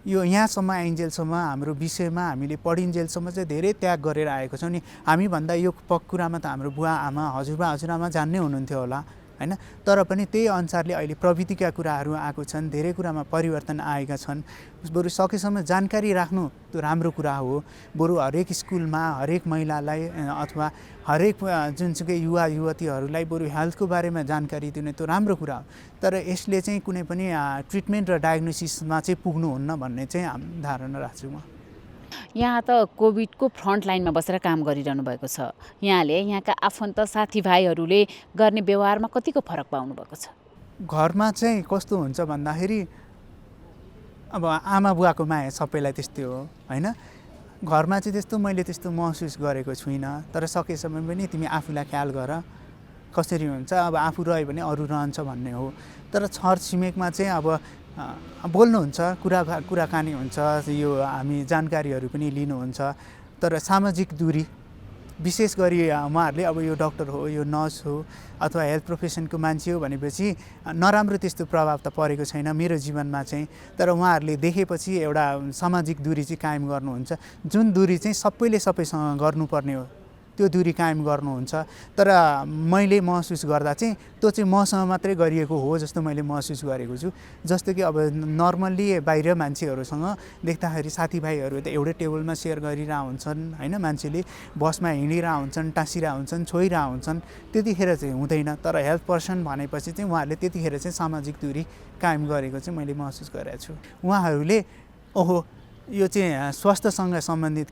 Speaker 12: यो यहाँसम्म आइन्जेलसम्म हाम्रो विषयमा हामीले पढिन्जेलसम्म चाहिँ धेरै त्याग गरेर आएको छौँ नि। हामीभन्दा यो कुरामा त हाम्रो बुवा आमा हजुरबा हजुरआमा जान्नै हुनुहुन्थ्यो होला होइन, तर पनि त्यही अनुसारले अहिले प्रविधिका कुराहरू आएको छन्, धेरै कुरामा परिवर्तन आएका छन्। बरु सकेसम्म जानकारी राख्नु त्यो राम्रो कुरा हो। बरु हरेक स्कुलमा हरेक महिलालाई अथवा हरेक जुनसुकै युवा युवतीहरूलाई बरु हेल्थको बारेमा जानकारी दिने त्यो राम्रो कुरा हो। तर यसले चाहिँ कुनै पनि ट्रिटमेन्ट र डायग्नोसिसमा चाहिँ पुग्नुहुन्न भन्ने चाहिँ धारणा राख्छु म।
Speaker 13: यहाँ त कोभिडको फ्रन्ट लाइनमा बसेर काम गरिरहनु भएको छ। यहाँले यहाँका आफन्त साथीभाइहरूले गर्ने व्यवहारमा कतिको फरक पाउनु भएको छ?
Speaker 12: घरमा चाहिँ कस्तो हुन्छ भन्दाखेरि अब आमा बुवाको माया सबैलाई त्यस्तै हो होइन। घरमा चाहिँ त्यस्तो मैले त्यस्तो महसुस गरेको छुइनँ। तर सकेसम्म पनि तिमी आफूलाई ख्याल गर, कसरी हुन्छ अब आफू रह्यो भने अरू रहन्छ भन्ने हो। तर छर छिमेकमा चाहिँ अब बोल्नुहुन्छ, कुराकानी हुन्छ, यो हामी जानकारीहरू पनि लिनुहुन्छ। तर सामाजिक दूरी विशेष गरी उहाँहरूले अब यो डक्टर हो, यो नर्स हो अथवा हेल्थ प्रोफेसनको मान्छे हो भनेपछि नराम्रो त्यस्तो प्रभाव त परेको छैन मेरो जीवनमा चाहिँ। तर उहाँहरूले देखेपछि एउटा सामाजिक दूरी चाहिँ कायम गर्नुहुन्छ, जुन दूरी चाहिँ सबैले सबैसँग गर्नुपर्ने हो त्यो दूरी कायम गर्नुहुन्छ। तर मैले महसुस गर्दा चाहिँ त्यो चाहिँ मसँग मात्रै गरिएको हो जस्तो मैले महसुस गरेको छु। जस्तो कि अब नर्मल्ली बाहिर मान्छेहरूसँग देख्दाखेरि साथीभाइहरू त एउटै टेबलमा सेयर गरिरहेको हुन्छन् होइन, मान्छेले बसमा हिँडिरहेको हुन्छन्, टाँसिरहेको हुन्छन्, छोइरहेको हुन्छन्, त्यतिखेर चाहिँ हुँदैन। तर हेल्थ पर्सन भनेपछि चाहिँ उहाँहरूले त्यतिखेर चाहिँ सामाजिक दूरी कायम गरेको चाहिँ मैले महसुस गरेको छु। उहाँहरूले ओहो यो चाहिँ स्वास्थ्यसँग सम्बन्धित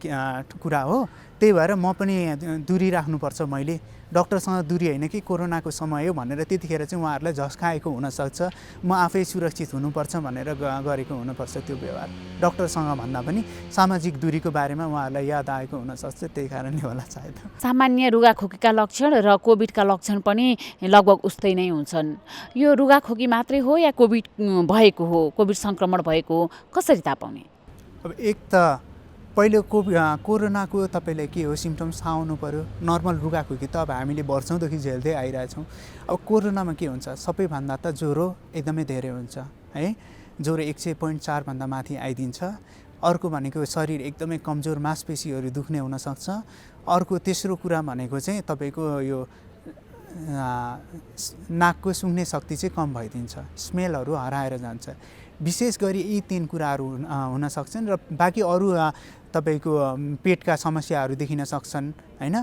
Speaker 12: कुरा हो, त्यही भएर म पनि दूरी राख्नुपर्छ, मैले डक्टरसँग दूरी होइन कि कोरोनाको समय हो भनेर त्यतिखेर चाहिँ उहाँहरूलाई झस्काएको हुनसक्छ। म आफै सुरक्षित हुनुपर्छ भनेर गरेको हुनुपर्छ त्यो व्यवहार। डक्टरसँग भन्दा पनि सामाजिक दूरीको बारेमा उहाँहरूलाई याद आएको हुनसक्छ, त्यही कारणले होला सायद।
Speaker 13: सामान्य रुगाखोकीका लक्षण र कोभिडका लक्षण पनि लगभग उस्तै नै हुन्छन्। यो रुगाखोकी मात्रै हो या कोभिड भएको हो, कोभिड सङ्क्रमण भएको हो, कसरी थाहा पाउने?
Speaker 12: अब एक त पहिलो कोरोनाको तपाईँलाई के हो सिम्टम्स थाहा हुनु पऱ्यो। नर्मल रुगाखोकी त अब हामीले वर्षौँदेखि झेल्दै आइरहेछौँ। अब कोरोनामा के हुन्छ, सबैभन्दा त ज्वरो एकदमै धेरै हुन्छ है, ज्वरो 100.4 भन्दा माथि आइदिन्छ। अर्को भनेको शरीर एकदमै कमजोर, मांसपेशीहरू दुख्ने हुनसक्छ। अर्को तेस्रो कुरा भनेको चाहिँ तपाईँको यो नाकको सुँघ्ने शक्ति चाहिँ कम भइदिन्छ, स्मेलहरू हराएर जान्छ। विशेष गरी यी 3 कुराहरू हुन सक्छन् र बाँकी अरू तपाईँको पेटका समस्याहरू देखिन सक्छन् होइन,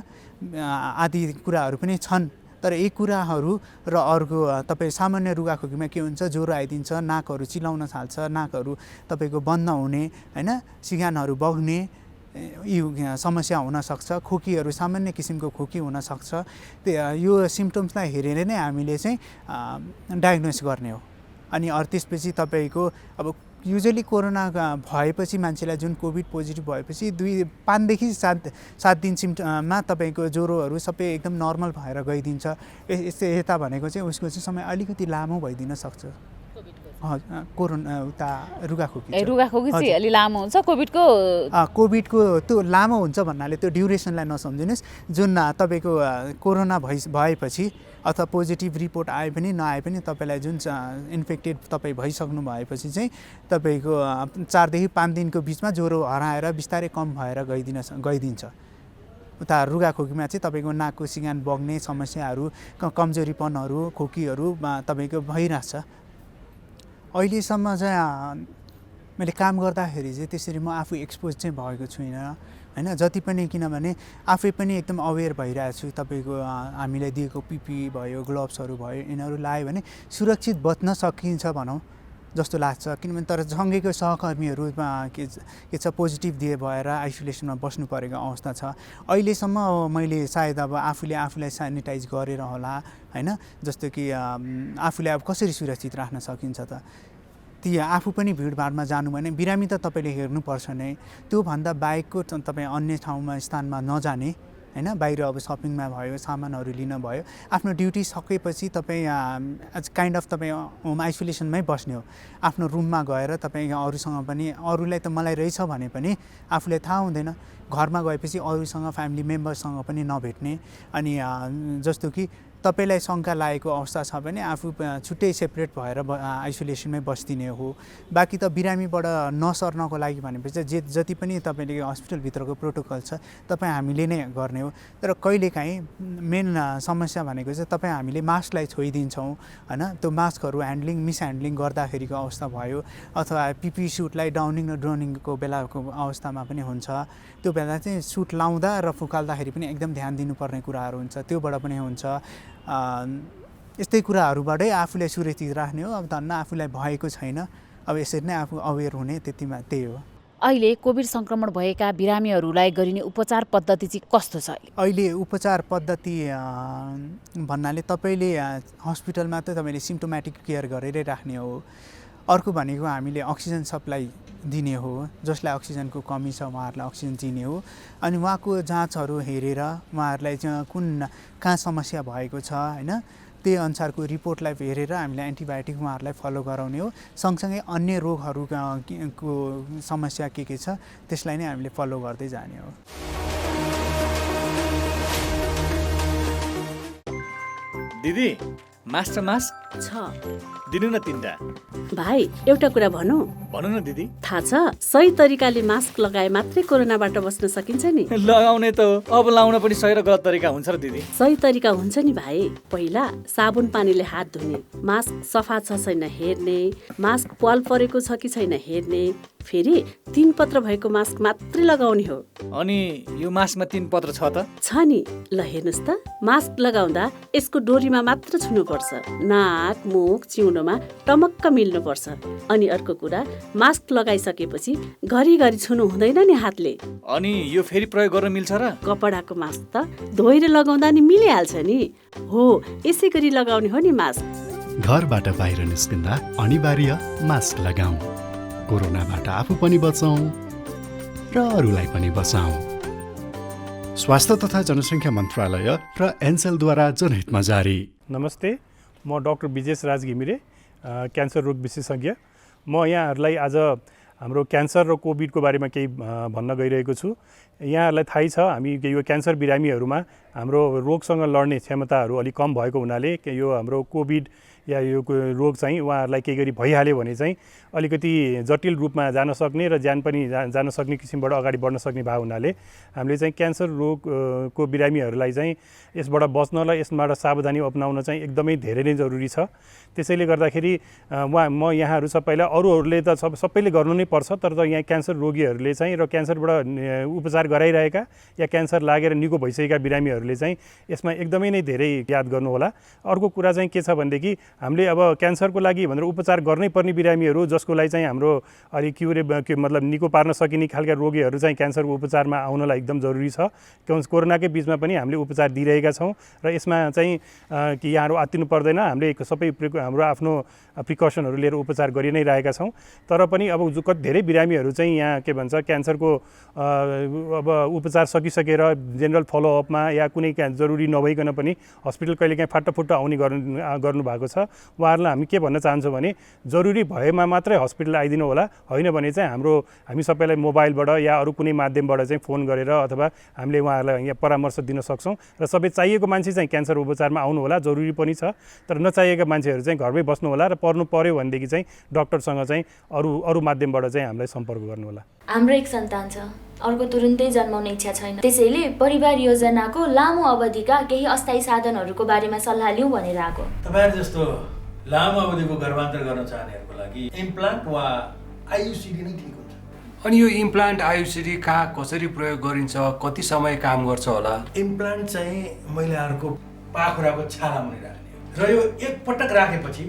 Speaker 12: आदि कुराहरू पनि छन्। तर यी कुराहरू र अर्को तपाईँ सामान्य रुगाखोकीमा के हुन्छ, ज्वरो आइदिन्छ, नाकहरू चिलाउन थाल्छ, नाकहरू तपाईँको बन्द हुने होइन, सिगानहरू बग्ने यो समस्या हुनसक्छ। खोकीहरू सामान्य किसिमको खोकी हुनसक्छ। यो सिम्टम्सलाई हेरेर नै हामीले चाहिँ डायग्नोस गर्ने हो। अनि त्यसपछि तपाईँको अब युजली कोरोना भएपछि मान्छेलाई जुन कोभिड पोजिटिभ भएपछि 5 देखि 7 दिन सिम्टममा तपाईँको ज्वरोहरू सबै एकदम नर्मल भएर गइदिन्छ। यता भनेको चाहिँ उसको चाहिँ समय अलिकति लामो भइदिन सक्छ। कोरोना उता रुगाखोकी
Speaker 13: चाहिँ अलि लामो हुन्छ।
Speaker 12: कोभिडको त्यो लामो हुन्छ भन्नाले त्यो ड्युरेसनलाई नसम्झिनुहोस्। जुन तपाईँको कोरोना भएपछि अथवा पोजिटिभ रिपोर्ट आए पनि नआए पनि तपाईँलाई जुन इन्फेक्टेड तपाईँ भइसक्नु भएपछि चाहिँ तपाईँको 4 देखि 5 दिनको बिचमा ज्वरो हराएर बिस्तारै कम भएर गइदिन्छ। उता रुगाखोकीमा चाहिँ तपाईँको नाकको सिगान बग्ने समस्याहरू, कमजोरीपनहरू, खोकीहरू तपाईँको भइरहेछ। अहिलेसम्म चाहिँ मैले काम गर्दाखेरि चाहिँ त्यसरी म आफू एक्सपोज चाहिँ भएको छुइनँ होइन। जति पनि किनभने आफै पनि एकदम अवेर भइरहेको छु। तपाईँको हामीलाई दिएको पिपी भयो, ग्लोभ्सहरू भयो, यिनीहरू लायो भने सुरक्षित बच्न सकिन्छ भनौँ जस्तो लाग्छ। किनभने तर सँगैको सहकर्मीहरू के छ पोजिटिभ भएर आइसोलेसनमा बस्नु परेको अवस्था छ। अहिलेसम्म मैले सायद अब आफूलाई सेनिटाइज गरेर होला होइन, जस्तो कि आफूलाई अब कसरी सुरक्षित राख्न सकिन्छ त। ती आफू पनि भिडभाडमा जानु भने बिरामी त तपाईँले हेर्नुपर्छ नै। त्योभन्दा बाहेकको तपाईँ अन्य ठाउँमा स्थानमा नजाने होइन, बाहिर अब सपिङमा भयो, सामानहरू लिन भयो, आफ्नो ड्युटी सकेपछि तपाईँ काइन्ड अफ तपाईँ होम आइसोलेसनमै बस्ने हो। आफ्नो रुममा गएर तपाईँ अरूसँग पनि, अरूलाई त मलाई रहेछ भने पनि आफूलाई थाहा हुँदैन। घरमा गएपछि अरूसँग फ्यामिली मेम्बरसँग पनि नभेट्ने। अनि जस्तो कि तपाईँलाई शङ्का लागेको अवस्था छ भने आफू छुट्टै सेपरेट भएर आइसोलेसनमै बस्दिने हो। बाँकी त बिरामीबाट नसर्नको लागि भनेपछि जति पनि तपाईँले हस्पिटलभित्रको प्रोटोकल छ तपाईँ हामीले नै गर्ने हो। तर कहिलेकाहीँ मेन समस्या भनेको चाहिँ तपाईँ हामीले मास्कलाई छोइदिन्छौँ होइन, त्यो मास्कहरू मिसह्यान्डलिङ गर्दाखेरिको अवस्था भयो अथवा पिपी सुटलाई डाउनिङ र ड्रोनिङको बेलाको अवस्थामा पनि हुन्छ। त्यो बेला चाहिँ सुट लाउँदा र फुकाल्दाखेरि पनि एकदम ध्यान दिनुपर्ने कुराहरू हुन्छ, त्योबाट पनि हुन्छ। यस्तै कुराहरूबाटै आफूलाई सुरक्षित राख्ने हो। अब धन्न आफूलाई भएको छैन, अब यसरी नै आफू अवेर हुने त्यही हो।
Speaker 13: अहिले कोभिड सङ्क्रमण भएका बिरामीहरूलाई गरिने उपचार पद्धति चाहिँ कस्तो छ?
Speaker 12: अहिले उपचार पद्धति भन्नाले तपाईँले हस्पिटलमा त तपाईँले सिम्टोमेटिक केयर गरेरै राख्ने हो। अर्को भनेको हामीले अक्सिजन सप्लाई दिने हो, जसलाई अक्सिजनको कमी छ उहाँहरूलाई अक्सिजन दिने हो। अनि उहाँको जाँचहरू हेरेर उहाँहरूलाई चाहिँ कहाँ समस्या भएको छ होइन, त्यही अनुसारको रिपोर्टलाई हेरेर हामीले एन्टिबायोटिक उहाँहरूलाई फलो गराउने हो। सँगसँगै अन्य रोगहरूको समस्या के छ त्यसलाई नै हामीले फलो गर्दै जाने हो।
Speaker 6: दिदी मास्क
Speaker 14: छ
Speaker 6: दिनु न 3टा।
Speaker 14: भाइ एउटा कुरा भनौँ?
Speaker 6: भन न दिदी।
Speaker 14: थाहा छ सही तरिकाले मास्क लगाए मात्रै कोरोनाबाट बस्न सकिन्छ नि।
Speaker 6: लगाउने त हो, अब लाउन पनि सही र गलत तरिका हुन्छ र दिदी।
Speaker 14: सही तरिका हुन्छ नि भाइ। पहिला साबुन पानीले हात धुने, मास्क सफा छ छैन हेर्ने, मास्क पाल परेको छ कि छैन हेर्ने, फेरि 3 पत्र भएको मास्क मात्रै लगाउने हो।
Speaker 6: अनि यो मास्कमा 3 पत्र छ त?
Speaker 14: छ नि। ल हेर्नुहोस् त, मास्क लगाउँदा यसको डोरीमा मात्र छुनुपर्छ, नाक मुख चिउनोमा टमक्क मिल्नुपर्छ। अनि अर्को कुरा, मास्क लगाइसकेपछि घरिघरि छुनु हुँदैन नि हातले।
Speaker 6: अनि यो फेरि प्रयोग गर्न मिल्छ र?
Speaker 14: कपडाको मास्क त धोएर लगाउँदा नि मिलिहाल्छ नि। हो, यसै गरी लगाउने हो नि मास्क।
Speaker 15: घरबाट बाहिर निस्किँदा अनिवार्य मास्क लगाऊ। कोरोनाबाट आफू पनि बचौँ र अरूलाई पनि बचाऊ। स्वास्थ्य तथा जनसङ्ख्या मन्त्रालय र एनसेलद्वारा जनहितमा जारी।
Speaker 16: नमस्ते, म डाक्टर विजेश राज घिमिरे, क्यान्सर रोग विशेषज्ञ। म यहाँहरूलाई आज हाम्रो क्यान्सर र कोभिडको बारेमा केही भन्न गइरहेको छु। यहाँहरूलाई थाहै छ हामी यो क्यान्सर बिरामीहरूमा हाम्रो रोगसँग लड्ने क्षमताहरू अलिक कम भएको हुनाले यो हाम्रो कोभिड या यो रोग चाहिँ उहाँहरूलाई केही गरी भइहाल्यो भने चाहिँ अलिकति जटिल रूपमा जान सक्ने र ज्यान पनि जान सक्ने किसिमबाट अगाडि बढ्न सक्ने भएको हुनाले हामीले चाहिँ क्यान्सर रोगको बिरामीहरूलाई चाहिँ यसबाट बच्नलाई यसबाट सावधानी अपनाउन चाहिँ एकदमै धेरै नै जरुरी छ। त्यसैले गर्दाखेरि म यहाँहरू सबैलाई अरूहरूले त सबैले गर्नु नै पर्छ, तर यहाँ क्यान्सर रोगीहरूले चाहिँ र क्यान्सरबाट उपचार गराइरहेका या क्यान्सर लागेर निको भइसकेका बिरामीहरूले चाहिँ यसमा एकदमै नै धेरै याद गर्नुहोला। अर्को कुरा चाहिँ के छ भनेदेखि हामीले अब क्यान्सरको लागि भनेर उपचार गर्नै पर्ने बिरामीहरू जसको लागि चाहिँ हाम्रो अलिक मतलब निको पार्न सकिने खालका रोगीहरू चाहिँ क्यान्सरको उपचारमा आउनलाई एकदम जरुरी छ। कोरोनाकै बिचमा पनि हामीले उपचार दिइरहेका छौँ र यसमा चाहिँ कि यहाँहरू आत्तिनु पर्दैन, हामीले सबै हाम्रो आफ्नो प्रिकसनहरू लिएर उपचार गरि नै रहेका छौँ। तर पनि अब धेरै बिरामीहरू चाहिँ यहाँ के भन्छ क्यान्सरको अब उपचार सकिसकेर जेनरल फलोअपमा या कुनै जरुरी नभइकन पनि हस्पिटल कहिलेकाहीँ फाटाफुट्टा आउने गर्नु भएको छ। उहाँहरूलाई हामी के भन्न चाहन्छौँ भने जरुरी भएमा मात्रै हस्पिटल आइदिनु होला, होइन भने चाहिँ हामी सबैलाई मोबाइलबाट या अरू कुनै माध्यमबाट चाहिँ फोन गरेर अथवा हामीले उहाँहरूलाई यहाँ परामर्श दिन सक्छौँ र सबै चाहिएको मान्छे चाहिँ क्यान्सर उपचारमा आउनु होला, जरुरी पनि छ। तर नचाहिएका मान्छेहरू चाहिँ घरमै बस्नु होला र पर्नु पर्यो भनेदेखि चाहिँ डक्टरसँग चाहिँ अरू माध्यमबाट चाहिँ हामीलाई सम्पर्क गर्नु होला।
Speaker 17: हाम्रो एक सन्तान छ, अर्को तुरुन्तै जन्माउने इच्छा छैन, त्यसैले परिवार योजनाको लामो अवधिका केही अस्थायी साधनहरूको बारेमा सल्लाह लिउँ भनेर आएको।
Speaker 18: तपाईहरु जस्तो लामो अवधिको गर्भान्तर गर्न चाहनेहरूको लागि इम्प्लान्ट वा आयुसिडी नै ठिक हुन्छ।
Speaker 19: अनि यो इम्प्लान्ट आयुसिडी कहाँ कसरी प्रयोग गरिन्छ, कति समय काम गर्छ होला?
Speaker 18: इम्प्लान्ट चाहिँ महिलाहरूको पाखुराको छाला मुनि राख्ने र यो एक पटक राखेपछि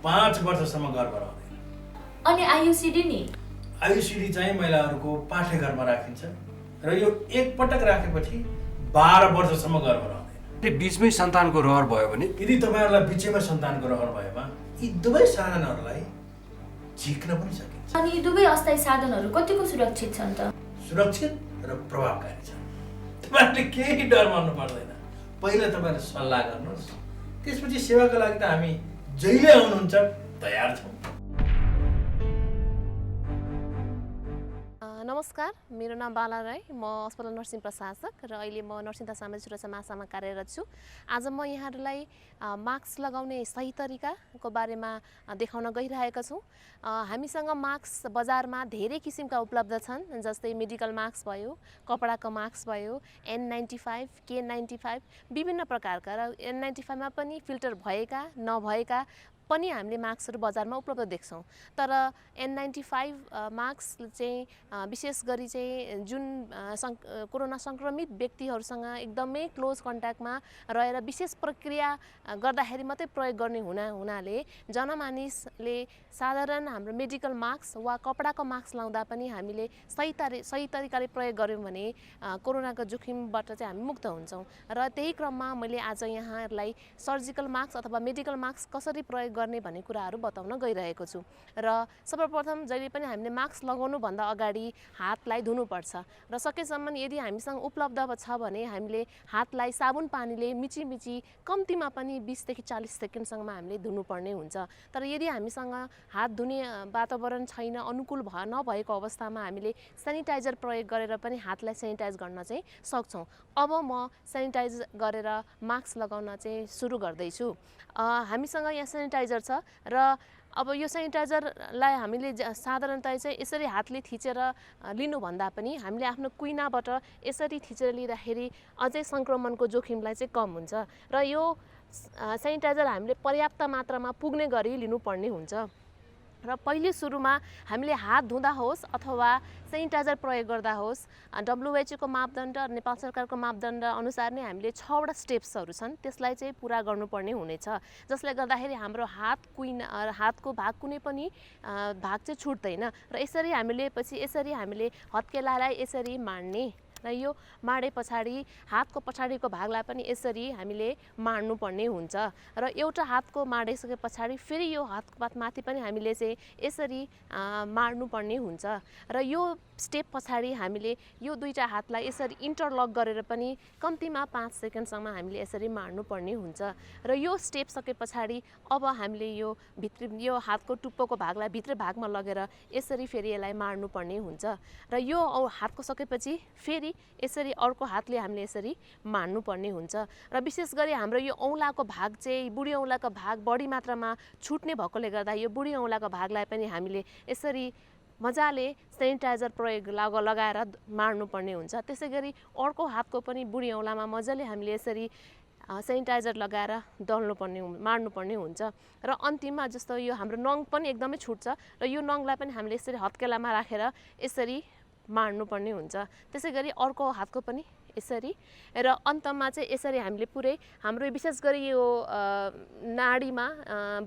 Speaker 18: 5 वर्षसम्म गर्भ रहँदैन।
Speaker 17: अनि आयुसिडी नि?
Speaker 18: आयुसिडी चाहिँ महिलाहरूको पाठेघरमा राखिन्छ र यो एक पटक राखेपछि 12 वर्षसम्म गर्भ रहँदैन।
Speaker 19: बीचमै सन्तानको रहर भयो भने?
Speaker 18: यदि तपाईहरुलाई बीचैमा सन्तानको रहर भएमा यी दुवै साधनहरूलाई झिक्न पनि सकिन्छ।
Speaker 17: अनि यी दुवै अस्थायी साधनहरू कतिको सुरक्षित छन् त?
Speaker 18: सुरक्षित र प्रभावकारी छन्। तपाईहरुले केही डर मान्नु पर्दैन। पहिला तपाईहरुले सल्लाह गर्नुहोस्, त्यसपछि सेवाको लागि त हामी जहिले आउनुहुन्छ तयार छौँ।
Speaker 20: नमस्कार, मेरो नाम बाला राई, म अस्पताल नर्सिङ प्रशासक र अहिले म नर्सिङ तथा सामाजिक सुरक्षा महाशाखामा कार्यरत छु। आज म यहाँहरूलाई मास्क लगाउने सही तरिकाको बारेमा देखाउन गइरहेका छौँ। हामीसँग मास्क बजारमा धेरै किसिमका उपलब्ध छन्, जस्तै मेडिकल मास्क भयो, कपडाको मास्क भयो, N95, K95 विभिन्न प्रकारका, र N95 मा पनि फिल्टर भएका नभएका पनि हामीले मास्कहरू बजारमा उपलब्ध देख्छौँ। तर N95 मास्क चाहिँ विशेष गरी चाहिँ जुन कोरोना सङ्क्रमित व्यक्तिहरूसँग एकदमै क्लोज कन्ट्याक्टमा रहेर विशेष प्रक्रिया गर्दाखेरि मात्रै प्रयोग गर्ने हुनाले जनमानिसले साधारण हाम्रो मेडिकल मास्क वा कपडाको मास्क लाउँदा पनि हामीले सही तरिकाले प्रयोग गऱ्यौँ भने कोरोनाको जोखिमबाट चाहिँ हामी मुक्त हुन्छौँ। र त्यही क्रममा मैले आज यहाँहरूलाई सर्जिकल मास्क अथवा मेडिकल मास्क कसरी प्रयोग गर्ने भन्ने कुराहरू बताउन गइरहेको छु। र सर्वप्रथम जहिले पनि हामीले मास्क लगाउनुभन्दा अगाडि हातलाई धुनुपर्छ र सकेसम्म यदि हामीसँग उपलब्ध छ भने हामीले हातलाई साबुन पानीले मिची कम्तीमा पनि 20 देखि 40 सेकेन्डसम्म हामीले धुनुपर्ने हुन्छ। तर यदि हामीसँग हात धुने वातावरण छैन, अनुकूल नभएको अवस्थामा हामीले सेनिटाइजर प्रयोग गरेर पनि हातलाई सेनिटाइज गर्न चाहिँ सक्छौँ। अब म सेनिटाइज गरेर मास्क लगाउन चाहिँ सुरु गर्दैछु। हामीसँग यहाँ सेनिटाइजर छ र अब यो सेनिटाइजरलाई हामीले साधारणतया चाहिँ यसरी हातले थिचेर लिनुभन्दा पनि हामीले आफ्नो कुइनाबाट यसरी थिचेर लिँदाखेरि अझै सङ्क्रमणको जोखिमलाई चाहिँ कम हुन्छ। र यो सेनिटाइजर हामीले पर्याप्त मात्रामा पुग्ने गरी लिनुपर्ने हुन्छ। र पहिले सुरुमा हामीले हात धुँदा होस् अथवा सेनिटाइजर प्रयोग गर्दा होस्, WHO को मापदण्ड, नेपाल सरकारको मापदण्ड अनुसार नै हामीले 6वटा स्टेप्सहरू छन्, त्यसलाई चाहिँ पुरा गर्नुपर्ने हुनेछ, जसले गर्दाखेरि हाम्रो हातको भाग कुनै पनि भाग चाहिँ छुट्दैन। र यसरी हामीले हत्केलालाई यसरी माड्ने र यो माडे पछाडि हातको पछाडिको भागलाई पनि यसरी हामीले माड्नुपर्ने हुन्छ। र एउटा हातको माडिसके पछाडि फेरि यो हातको माथि पनि हामीले चाहिँ यसरी माड्नुपर्ने हुन्छ। र यो स्टेप पछाडि हामीले यो दुईटा हातलाई यसरी इन्टरलक गरेर पनि कम्तीमा 5 सेकेन्डसम्म हामीले यसरी माड्नुपर्ने हुन्छ। र यो स्टेप सके पछाडि अब हामीले यो हातको टुप्पोको भागलाई भित्र भागमा लगेर यसरी फेरि यसलाई माड्नुपर्ने हुन्छ। र यो हातको सकेपछि फेरि यसरी अर्को हातले हामीले यसरी माड्नुपर्ने हुन्छ। र विशेष गरी हाम्रो यो औँलाको भाग चाहिँ बुढी औँलाको भाग बढी मात्रामा छुट्ने भएकोले गर्दा यो बुढी औँलाको भागलाई पनि हामीले यसरी मजाले सेनिटाइजर प्रयोग लगाएर माड्नुपर्ने हुन्छ। त्यसै गरी अर्को हातको पनि बुढी औँलामा मजाले हामीले यसरी सेनिटाइजर लगाएर माड्नुपर्ने हुन्छ। र अन्तिममा जस्तो यो हाम्रो नङ पनि एकदमै छुट्छ र यो नङलाई पनि हामीले यसरी हत्केलामा राखेर यसरी माड्नुपर्ने हुन्छ। त्यसै गरी अर्को हातको पनि यसरी, र अन्तमा चाहिँ यसरी हामीले पुरै हाम्रो विशेष गरी यो नाडीमा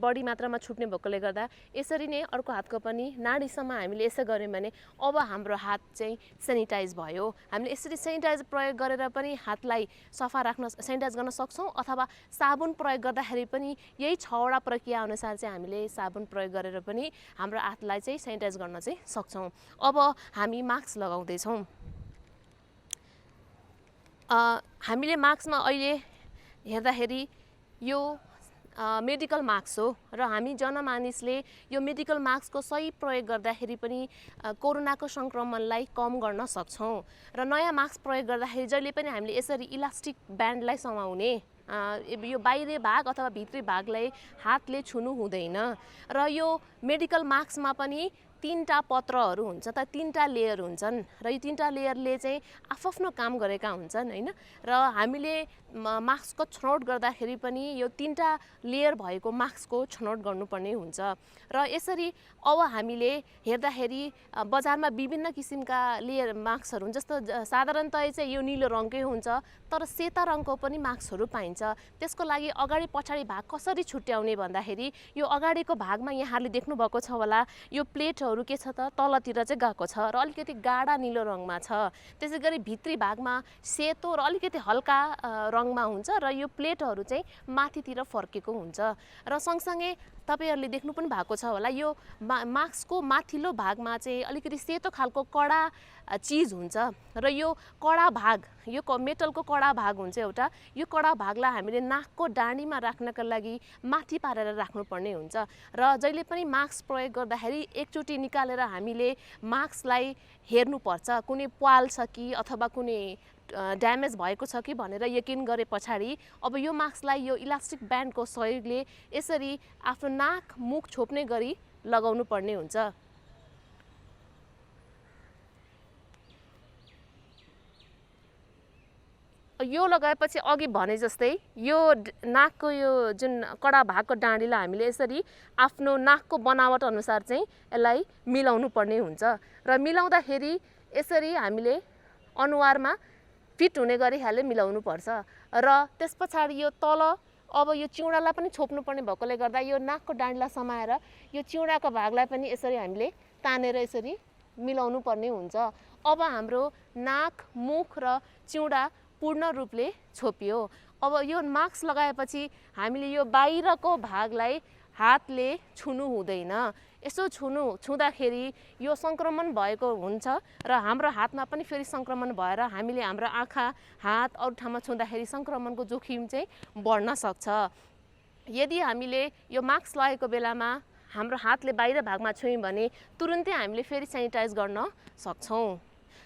Speaker 20: बढी मात्रामा छुट्ने भएकोले गर्दा यसरी नै अर्को हातको पनि नाडीसम्म हामीले यसो गऱ्यौँ भने अब हाम्रो हात चाहिँ सेनिटाइज भयो। हामीले यसरी सेनिटाइज प्रयोग गरेर पनि हातलाई सफा सेनिटाइज गर्न सक्छौँ, अथवा साबुन प्रयोग गर्दाखेरि पनि यही 6वटा प्रक्रिया अनुसार चाहिँ हामीले साबुन प्रयोग गरेर पनि हाम्रो हातलाई चाहिँ सेनिटाइज गर्न चाहिँ सक्छौँ। अब हामी मास्क लगाउँदैछौँ। हामीले मास्कमा अहिले हेर्दाखेरि यो मेडिकल मास्क हो र हामी जनमानिसले यो मेडिकल मास्कको सही प्रयोग गर्दाखेरि पनि कोरोनाको सङ्क्रमणलाई कम गर्न सक्छौँ। र नयाँ मास्क प्रयोग गर्दाखेरि जहिले पनि हामीले यसरी इलास्टिक ब्यान्डलाई समाउने, यो बाहिरी भाग अथवा भित्री भागलाई हातले छुनु हुँदैन। र यो मेडिकल मास्कमा पनि 3टा पत्रहरू हुन्छ, त 3टा लेयर हुन्छन् र यो 3टा लेयरले चाहिँ आफ्नो काम गरेका हुन्छन् हैन। र हामीले मास्कको छनौट गर्दाखेरि पनि यो 3टा लेयर भएको मास्कको छनौट गर्नुपर्ने हुन्छ। र यसरी अब हामीले हेर्दाखेरि बजारमा विभिन्न किसिमका लेयर मास्कहरू हुन्छ, जस्तो साधारणतया चाहिँ यो निलो रङकै हुन्छ, तर सेता रङको पनि मास्कहरू पाइन्छ। त्यसको लागि अगाडि पछाडि भाग कसरी छुट्याउने भन्दाखेरि यो अगाडिको भागमा यहाँहरूले देख्नुभएको छ होला, यो प्लेटहरू के छ त तलतिर चाहिँ गएको छ र अलिकति गाढा निलो रङमा छ। त्यसै गरी भित्री भागमा सेतो र अलिकति हल्का रङमा हुन्छ र यो प्लेटहरू चाहिँ माथितिर फर्केको हुन्छ। र सँगसँगै तपाईँहरूले देख्नु पनि भएको छ होला, यो मास्कको माथिल्लो भागमा चाहिँ अलिकति सेतो खालको कडा चिज हुन्छ र यो कडा भाग, यो मेटलको कडा भाग हुन्छ एउटा, यो कडा भागलाई हामीले नाकको डाँडीमा राख्नका लागि माथि पारेर राख्नुपर्ने हुन्छ र जहिले पनि मास्क प्रयोग गर्दाखेरि एकचोटि निकालेर हामीले मास्कलाई हेर्नुपर्छ, कुनै प्वाल छ कि अथवा कुनै ड्यामेज भएको छ कि भनेर यकिन गरे पछाडि अब यो मास्कलाई यो इलास्टिक ब्यान्डको सहयोगले यसरी आफ्नो नाक मुख छोप्ने गरी लगाउनु पर्ने हुन्छ। यो लगाएपछि अघि भने जस्तै यो नाकको यो जुन कडा भागको डाँडीलाई हामीले यसरी आफ्नो नाकको बनावट अनुसार चाहिँ यसलाई मिलाउनु पर्ने हुन्छ र मिलाउँदाखेरि यसरी हामीले अनुहारमा फिट हुने गरी हाले मिलाउनु पर्छ र त्यस पछाडि यो तल अब यो चिउडालाई पनि छोप्नु पर्ने भएकोले गर्दा यो नाकको डाँडीलाई समाएर यो चिउडाको भागलाई पनि यसरी हामीले तानेर यसरी मिलाउनु पर्ने हुन्छ। अब हाम्रो नाक मुख र चिउडा पूर्ण रूपले छोपियो। अब यो मास्क लगाएपछि हामीले यो बाहिरको भागलाई हातले छुनु हुँदैन। यसो छुँदाखेरि यो सङ्क्रमण भएको हुन्छ र हाम्रो हातमा पनि फेरि सङ्क्रमण भएर हामीले हाम्रो आँखा हात अरू ठाउँमा छुँदाखेरि सङ्क्रमणको जोखिम चाहिँ बढ्न सक्छ। यदि हामीले यो मास्क लगाएको बेलामा हाम्रो हातले बाहिर भागमा छुयौँ भने तुरुन्तै हामीले फेरि सेनिटाइज गर्न सक्छौँ।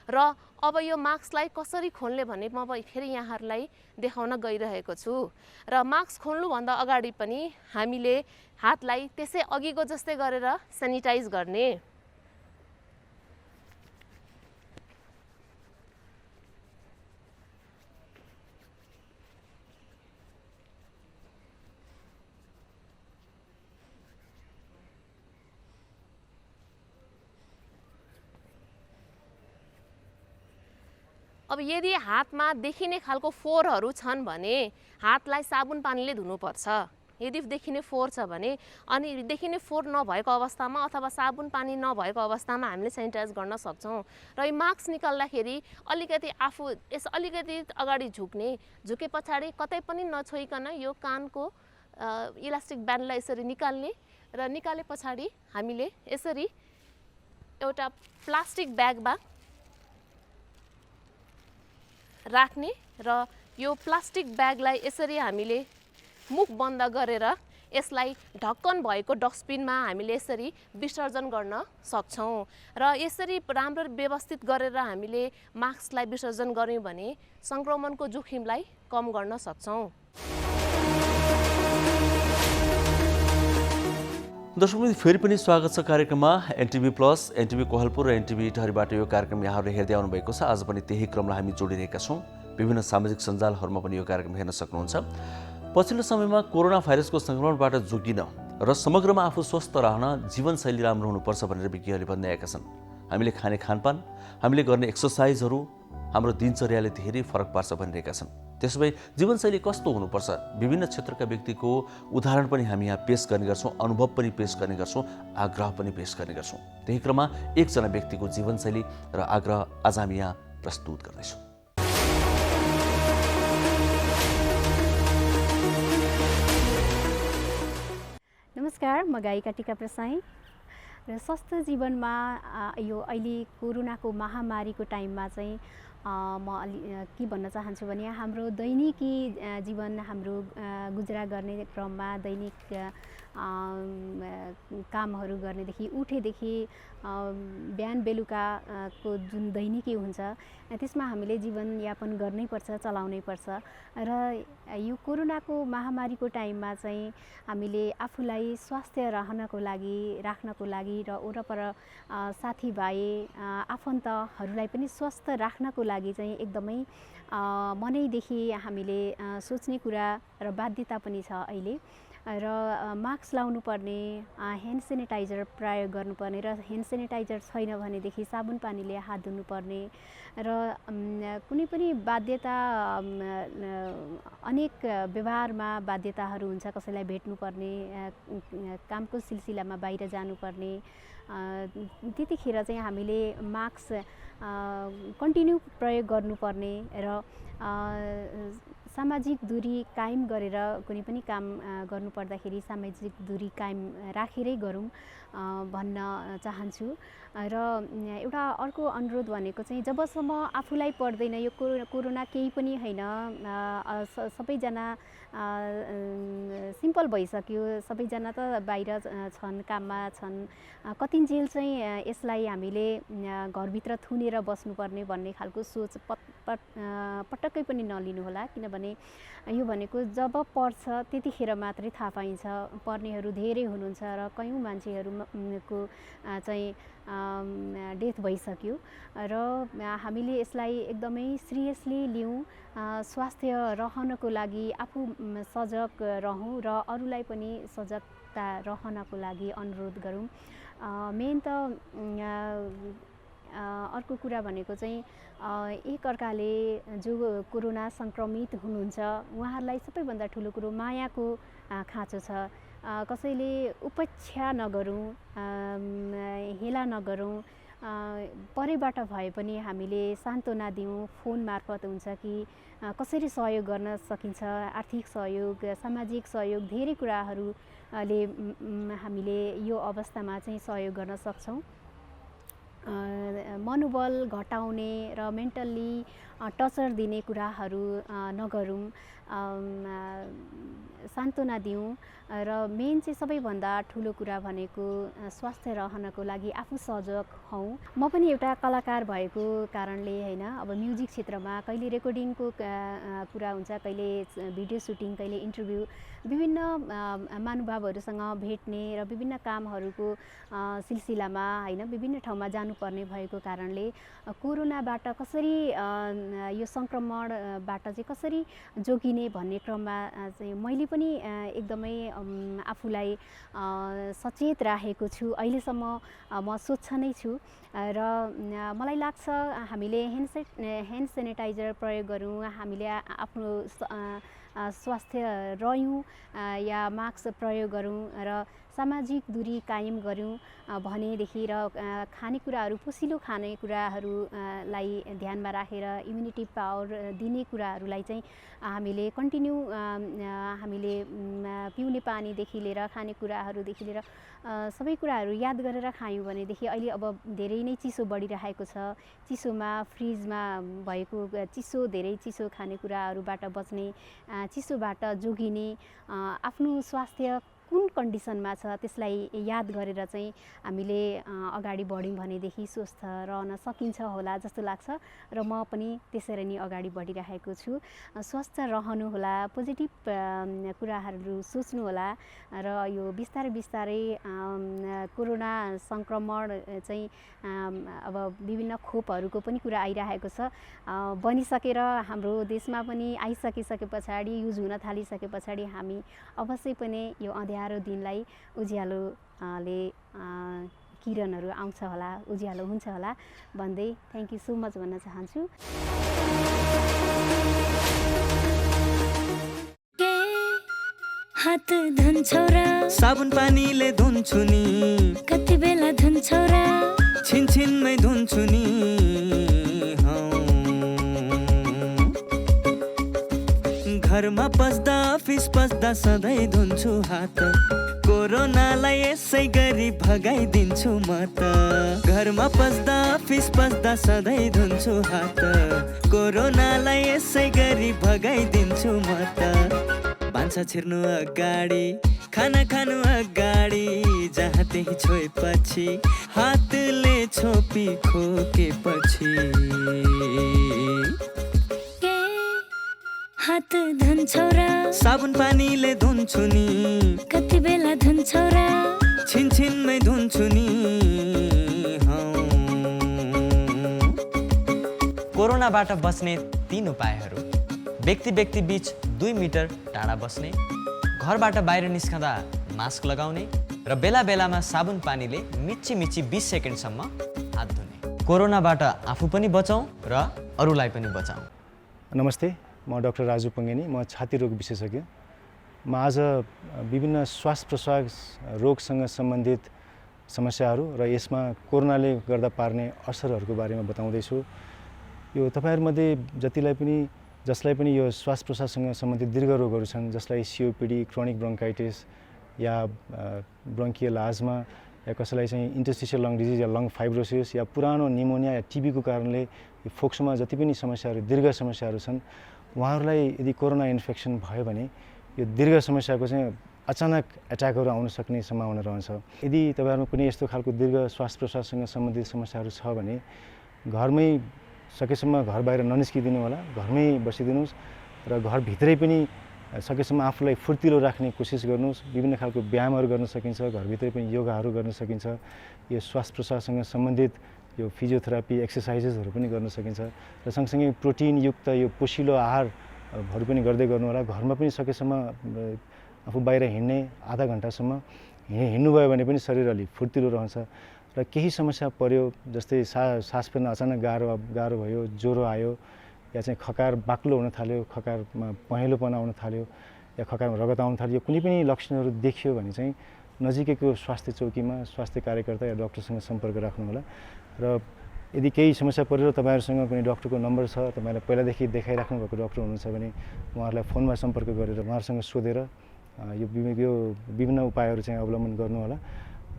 Speaker 20: र अब यो मास्कलाई कसरी खोल्ने भने म फेरि यहाँहरूलाई देखाउन गइरहेको छु र मास्क खोल्नुभन्दा अगाडि पनि हामीले हातलाई त्यसै अघिको जस्तै गरेर सेनिटाइज गर्ने। अब यदि हातमा देखिने खालको फोहोरहरू छन् भने हातलाई साबुन पानीले धुनुपर्छ। यदि देखिने फोहोर छ भने अनि देखिने फोहोर नभएको अवस्थामा अथवा साबुन पानी नभएको अवस्थामा हामीले सेनिटाइज गर्न सक्छौँ। र यो मास्क निकाल्दाखेरि अलिकति आफू अलिकति अगाडि झुके पछाडि कतै पनि नछोइकन यो कानको इलास्टिक ब्यान्डलाई यसरी निकाल्ने र निकाले पछाडि हामीले यसरी एउटा प्लास्टिक ब्यागमा राख्ने र यो प्लास्टिक ब्यागलाई यसरी हामीले मुख बन्द गरेर यसलाई ढक्कन भएको डस्टबिनमा हामीले यसरी विसर्जन गर्न सक्छौँ। र यसरी राम्रो व्यवस्थित गरेर हामीले मास्कलाई विसर्जन गर्यौँ भने सङ्क्रमणको जोखिमलाई कम गर्न सक्छौँ।
Speaker 4: दर्शकवृन्द, फेरि पनि स्वागत छ कार्यक्रममा। एनटिभी प्लस, एनटिभी कोहलपुर र एनटिभी इटहरीबाट यो कार्यक्रम यहाँहरूले हेर्दै आउनुभएको छ। आज पनि त्यही क्रमलाई हामी जोडिरहेका छौँ। विभिन्न सामाजिक सञ्जालहरूमा पनि यो कार्यक्रम हेर्न सक्नुहुन्छ। पछिल्लो समयमा कोरोना भाइरसको सङ्क्रमणबाट जोगिन र समग्रमा आफू स्वस्थ रहन जीवनशैली राम्रो हुनुपर्छ भनेर विज्ञहरूले भन्दै आएका छन्। हामीले खाने खानपान, हामीले गर्ने एक्सर्साइजहरू हाम्रो दिनचर्याले धेरै फरक पार्छ भनिरहेका छन्। त्यसो भए जीवनशैली कस्तो हुनुपर्छ, विभिन्न क्षेत्रका व्यक्तिको उदाहरण पनि हामी यहाँ पेश गर्ने गर्छौँ, अनुभव पनि पेश गर्ने गर्छौँ, आग्रह पनि पेश गर्ने गर्छौँ। त्यही क्रममा एकजना व्यक्तिको जीवनशैली र आग्रह आज हामी यहाँ प्रस्तुत गर्दैछौँ।
Speaker 21: नमस्कार, म गायिका टिका प्रसाई र स्वस्थ जीवनमा यो अहिले कोरोनाको महामारीको टाइममा चाहिँ म के भन्न चाहन्छु भने हाम्रो दैनिकी जीवन, हाम्रो गुजरा गर्ने क्रममा दैनिक कामहरू गर्नेदेखि उठेदेखि बिहान बेलुकाको जुन दैनिकी हुन्छ त्यसमा हामीले जीवनयापन गर्नैपर्छ, चलाउनैपर्छ। र यो कोरोनाको महामारीको टाइममा चाहिँ हामीले आफूलाई स्वास्थ्य राख्नको लागि र वरपर साथीभाइ आफन्तहरूलाई पनि स्वस्थ राख्नको लागि चाहिँ एकदमै मनैदेखि हामीले सोच्ने कुरा र बाध्यता पनि छ अहिले। र मास्क लाउनु पर्ने, ह्यान्ड सेनिटाइजर प्रयोग गर्नुपर्ने र ह्यान्ड सेनिटाइजर छैन भनेदेखि साबुन पानीले हात धुनुपर्ने र कुनै पनि बाध्यता, अनेक व्यवहारमा बाध्यताहरू हुन्छ, कसैलाई भेट्नुपर्ने, कामको सिलसिलामा बाहिर जानुपर्ने, त्यतिखेर चाहिँ हामीले मास्क कन्टिन्यू प्रयोग गर्नुपर्ने र सामाजिक दूरी कायम गरेर कुनै पनि काम गर्नुपर्दाखेरि सामाजिक दूरी कायम राखेरै गरौँ भन्न चाहन्छु। र एउटा अर्को अनुरोध भनेको चाहिँ जबसम्म आफूलाई पर्दैन यो कोरोना केही पनि होइन, सबैजना सिम्पल भइसक्यो, सबैजना त बाहिर छन्, काममा छन्, कतिन्जेल चाहिँ यसलाई हामीले घरभित्र थुनेर बस्नुपर्ने भन्ने खालको सोच पटक्कै पनि नलिनु होला। किनभने यो भनेको जब पर्छ त्यतिखेर मात्रै थाहा पाइन्छ। पर्नेहरू धेरै हुनुहुन्छ र कयौँ मान्छेहरूको चाहिँ डेथ भइसक्यो र हामीले यसलाई एकदमै सिरियसली लिउँ, स्वास्थ्य रहनको लागि आफू सजग रहौँ र अरूलाई पनि सजगता रहनको लागि अनुरोध गरौँ। मेन त अर्को कुरा भनेको चाहिँ एक अर्काले जो कोरोना सङ्क्रमित हुनुहुन्छ उहाँहरूलाई सबैभन्दा ठुलो कुरो मायाको खाँचो छ। कसैले उपेक्षा नगरौँ, हेला नगरौँ, परैबाट भए पनि हामीले सान्त्वना दिउँ। फोन मार्फत हुन्छ कि कसरी सहयोग गर्न सकिन्छ, आर्थिक सहयोग, सामाजिक सहयोग, धेरै कुराहरूले हामीले यो अवस्थामा चाहिँ सहयोग गर्न सक्छौँ। मनोबल घटाउने र मेन्टल्ली टर्चर दिने कुराहरू नगरौँ, सान्त्वना दिउँ र मेन चाहिँ सबैभन्दा ठुलो कुरा भनेको स्वास्थ्य रहनको लागि आफू सजग हौँ। म पनि एउटा कलाकार भएको कारणले होइन, अब म्युजिक क्षेत्रमा कहिले रेकर्डिङको कुरा हुन्छ, कहिले भिडियो सुटिङ, कहिले इन्टरभ्यू, विभिन्न महानुभावहरूसँग भेट्ने र विभिन्न कामहरूको सिलसिलामा होइन विभिन्न ठाउँमा जानुपर्ने भएको कारणले कोरोनाबाट कसरी यो सङ्क्रमणबाट चाहिँ कसरी जोगिने भन्ने क्रममा चाहिँ मैले पनि एकदमै आफूलाई सचेत राखेको छु। अहिलेसम्म म स्वच्छ नै छु र मलाई लाग्छ हामीले ह्यान्ड सेनिटाइजर प्रयोग गरौँ, हामीले आफ्नो स्वास्थ्य रह्यौँ या मास्क प्रयोग गरौँ र सामाजिक दूरी कायम गऱ्यौँ भनेदेखि र खानेकुराहरू पोसिलो खानेकुराहरूलाई ध्यानमा राखेर इम्युनिटी पावर दिने कुराहरूलाई चाहिँ हामीले कन्टिन्यू हामीले पिउने पानीदेखि लिएर खानेकुराहरूदेखि लिएर सबै कुराहरू याद गरेर खायौँ भनेदेखि अहिले अब धेरै नै चिसो बढिरहेको छ। चिसोमा फ्रिजमा भएको चिसो, धेरै चिसो खानेकुराहरूबाट बच्ने, चिसोबाट जोगिने, आफ्नो स्वास्थ्य कुन कन्डिसनमा छ त्यसलाई याद गरेर चाहिँ हामीले अगाडि बढ्यौँ भनेदेखि स्वस्थ रहन सकिन्छ होला जस्तो लाग्छ र म पनि त्यसरी नै अगाडि बढिरहेको छु। स्वस्थ रहनु होला, पोजिटिभ कुराहरू सोच्नु होला र यो बिस्तारै बिस्तारै कोरोना सङ्क्रमण चाहिँ अब विभिन्न खोपहरूको पनि कुरा आइरहेको छ, बनिसकेर हाम्रो देशमा पनि आइसके पछाडि, युज हुन थालिसके पछाडि हामी अवश्य पनि यो अँध्यारो दिनलाई उज्यालोले किरणहरू आउँछ होला, उज्यालो हुन्छ होला भन्दै थ्याङ्क यू सो मच भन्न चाहन्छु।
Speaker 1: हात धुन्छौ र
Speaker 3: साबुन पानीले धुन्छु नि,
Speaker 1: कति बेला धुन्छौ र
Speaker 3: छिनछिनमै धुन्छु नि। घरमा पस्दा अफिस पस्दा सधैँ धुन्छु हात, कोरोनालाई यसै गरी भगाइदिन्छु म त। घरमा पस्दा अफिस पस्दा सधैँ धुन्छु हात, कोरोनालाई यसै गरी भगाइदिन्छु म त। भान्सा छिर्नु अगाडि, खाना खानु अगाडि, जहाँ त्यही छोएपछि, हातले छोपी खोकेपछि।
Speaker 1: हात धुन्छौ र
Speaker 3: साबुन पानीले धुन्छु नि,
Speaker 1: कति बेला धुन्छौ र
Speaker 3: छिनछिनमै धुन्छु नि।
Speaker 22: कोरोनाबाट बच्ने 3 उपायहरू: व्यक्ति व्यक्ति बीच 2 मिटर टाढा बस्ने, घरबाट बाहिर निस्कँदा मास्क लगाउने र बेला बेलामा साबुन पानीले मिची 20 सेकेन्डसम्म हात धुने। कोरोनाबाट आफू पनि बचाउँ र अरूलाई पनि बचाउँ।
Speaker 23: नमस्ते, म डाक्टर राजु पङ्गेनी, म छाती रोग विशेषज्ञ। म आज विभिन्न श्वास प्रश्वास रोगसँग सम्बन्धित समस्याहरू र यसमा कोरोनाले गर्दा पार्ने असरहरूको बारेमा बताउँदैछु। यो तपाईँहरूमध्ये जसलाई पनि यो श्वास प्रश्वाससँग सम्बन्धित दीर्घ रोगहरू छन्, जसलाई COPD, क्रोनिक ब्रोन्काइटिस या ब्रोन्कियल आजमा या कसैलाई चाहिँ इन्टरस्टिशियल लङ डिजिज या लङ फाइब्रोसिस या पुरानो निमोनिया या टिबीको कारणले यो फोक्सोमा जति पनि समस्याहरू दीर्घ समस्याहरू छन्, उहाँहरूलाई यदि कोरोना इन्फेक्सन भयो भने यो दीर्घ समस्याको चाहिँ अचानक एट्याकहरू आउन सक्ने सम्भावना रहन्छ। यदि तपाईँहरूमा कुनै यस्तो खालको दीर्घ श्वास प्रश्वाससँग सम्बन्धित समस्याहरू छ भने घरमै सकेसम्म घर बाहिर ननिस्किदिनु होला, घरमै बसिदिनुहोस् र घरभित्रै पनि सकेसम्म आफूलाई फुर्तिलो राख्ने कोसिस गर्नुहोस्। विभिन्न खालको व्यायामहरू गर्न सकिन्छ, घरभित्रै पनि योगाहरू गर्न सकिन्छ। यो श्वास प्रश्वाससँग सम्बन्धित यो फिजियोथेरापी एक्सर्साइजेसहरू पनि गर्न सकिन्छ र सँगसँगै प्रोटिनयुक्त यो पोषिलो आहारहरू पनि गर्दै गर्नु होला। घरमा पनि सकेसम्म आफू बाहिर हिँड्ने आधा घन्टासम्म हिँड्नुभयो भने पनि शरीर अलि फुर्तिलो रहन्छ। र केही समस्या पर्यो, जस्तै सास फेर्न अचानक गाह्रो भयो, ज्वरो आयो या चाहिँ खकार बाक्लो हुन थाल्यो, खकारमा पहेँलोपना आउन थाल्यो या खकारमा रगत आउन थाल्यो, कुनै पनि लक्षणहरू देखियो भने चाहिँ नजिकैको स्वास्थ्य चौकीमा स्वास्थ्य कार्यकर्ता या डाक्टरसँग सम्पर्क राख्नु होला। र यदि केही समस्या परेर तपाईँहरूसँग कुनै डाक्टरको नम्बर छ, तपाईँलाई पहिलादेखि देखाइराख्नु भएको डाक्टर हुनुहुन्छ भने उहाँहरूलाई फोनमा सम्पर्क गरेर उहाँहरूसँग सोधेर यो विभिन्न उपायहरू चाहिँ अवलम्बन गर्नु होला।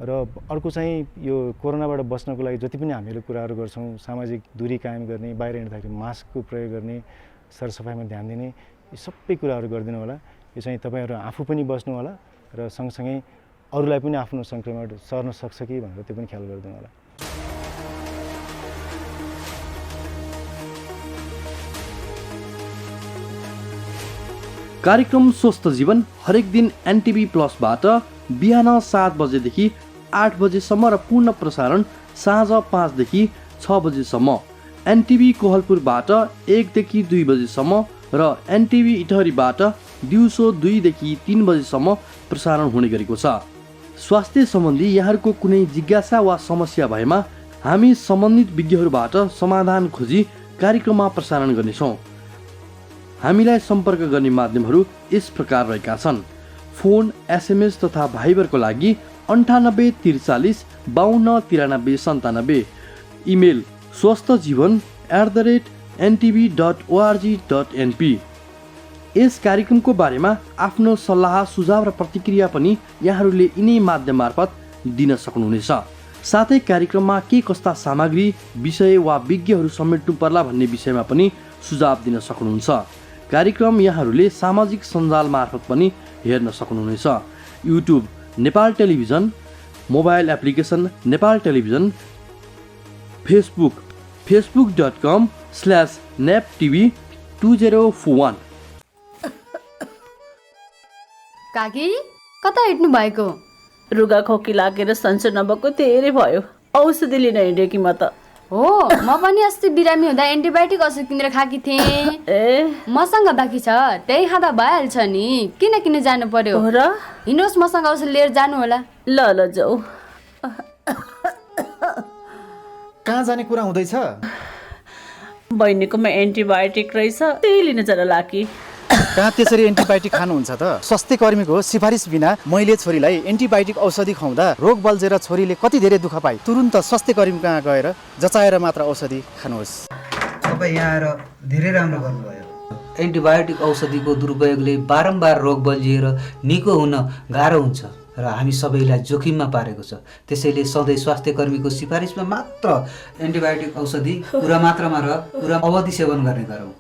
Speaker 23: र अर्को चाहिँ यो कोरोनाबाट बच्नको लागि जति पनि हामीले कुराहरू गर्छौँ, सामाजिक दूरी कायम गर्ने, बाहिर हिँड्दाखेरि मास्कको प्रयोग गर्ने, सरसफाइमा ध्यान दिने, यी सबै कुराहरू गरिदिनु होला। यो चाहिँ तपाईँहरू आफू पनि बस्नु होला र सँगसँगै अरूलाई पनि आफ्नो सङ्क्रमण सर्न सक्छ कि भनेर त्यो पनि ख्याल गरिदिनु होला।
Speaker 4: कार्यक्रम स्वस्थ जीवन हरेक दिन NTV प्लसबाट बिहान 7 बजेदेखि 8 बजेसम्म र पूर्ण प्रसारण साँझ 5 देखि 6 बजेसम्म, NTV कोहलपुरबाट 1 देखि 2 बजेसम्म र NTV इटहरीबाट दिउँसो 2 देखि 3 बजेसम्म प्रसारण हुने गरेको छ। स्वास्थ्य सम्बन्धी यहाँहरूको कुनै जिज्ञासा वा समस्या भएमा हामी सम्बन्धित विज्ञहरूबाट समाधान खोजी कार्यक्रममा प्रसारण गर्नेछौँ। हामीलाई सम्पर्क गर्ने माध्यमहरू यस प्रकार रहेका छन्: फोन, SMS तथा भाइबरको लागि 98 43 52 93 97, इमेल swasthjivan@ntv.org.np। यस कार्यक्रमको बारेमा आफ्नो सल्लाह सुझाव र प्रतिक्रिया पनि यहाँहरूले यिनै माध्यम मार्फत दिन सक्नुहुनेछ। साथै कार्यक्रममा के कस्ता सामग्री, विषय वा विज्ञहरू समेट्नु पर्ला भन्ने विषयमा पनि सुझाव दिन सक्नुहुन्छ। कार्यक्रम यहाँहरूले सामाजिक सञ्जाल मार्फत पनि हेर्न सक्नुहुनेछ। YouTube Nepal television, mobile application Nepal television, Facebook facebook.com/naptv2041।
Speaker 2: काकी कता हिँड्नु भएको?
Speaker 14: रुगा खोकी लागेर सन्चो नभएको धेरै भयो, औषधि लिन हिँडेँ कि म त।
Speaker 2: हो, म पनि अस्ति बिरामी हुँदा एन्टिबायोटिक औषध किनेर खाकी थिएँ। मसँग बाँकी छ, त्यही खाँदा भइहाल्छ नि, किन जानु पर्यो र? हिँड्नुहोस्, मसँग औषध लिएर जानु होला।
Speaker 14: ल जाऊ।
Speaker 7: कहाँ जाने कुरा हुँदैछ?
Speaker 14: बहिनीकोमा एन्टिबायोटिक रहेछ, त्यही लिन चल लाकी।
Speaker 7: कहाँ त्यसरी एन्टिबायोटिक खानुहुन्छ त? स्वास्थ्य कर्मीको सिफारिस बिना मैले छोरीलाई एन्टिबायोटिक औषधि खुवाउँदा रोग बल्झेर छोरीले कति धेरै दुःख पाए। तुरुन्त स्वास्थ्य कर्मी कहाँ गएर जचाएर मात्र औषधि खानुहोस्।
Speaker 8: तपाईँ यहाँ आएर धेरै राम्रो गर्नुभयो। एन्टिबायोटिक औषधिको दुरुपयोगले बारम्बार रोग बल्झिएर निको हुन गाह्रो हुन्छ र हामी सबैलाई जोखिममा पारेको छ। त्यसैले सधैँ स्वास्थ्य कर्मीको सिफारिसमा मात्र एन्टिबायोटिक औषधि पुरा मात्रामा र पुरा अवधि सेवन गर्ने गरौँ।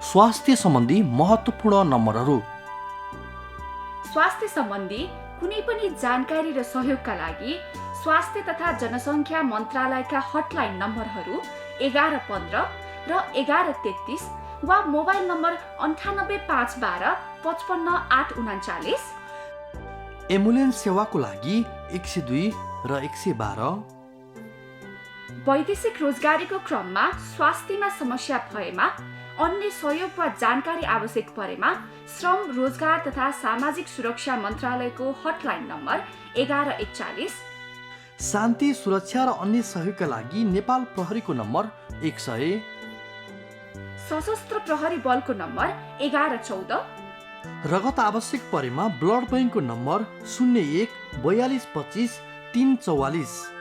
Speaker 4: स्वास्थ्य सम्बन्धी महत्त्वपूर्ण नम्बरहरू।
Speaker 24: स्वास्थ्य सम्बन्धी कुनै पनि जानकारी र सहयोगका लागि स्वास्थ्य तथा जनसङ्ख्या मन्त्रालयका हटलाइन नम्बरहरू 1115 र 1133 वा मोबाइल नम्बर 98 512 55 839।
Speaker 4: एम्बुलेन्स सेवाको लागि 102 र 112।
Speaker 24: वैदेशिक रोजगारीको क्रममा स्वास्थ्यमा समस्या भएमा, अन्य सहयोग वा जानकारी आवश्यक परेमा श्रम, रोजगार तथा सामाजिक सुरक्षा मन्त्रालयको हटलाइन नम्बर 1141।
Speaker 4: शान्ति, सुरक्षा र अन्य सहयोगका लागि नेपाल प्रहरीको नम्बर 100।
Speaker 24: सशस्त्र प्रहरी बलको नम्बर 1114।
Speaker 4: रगत आवश्यक परेमा ब्लड बैंकको नम्बर 01 42 25 344।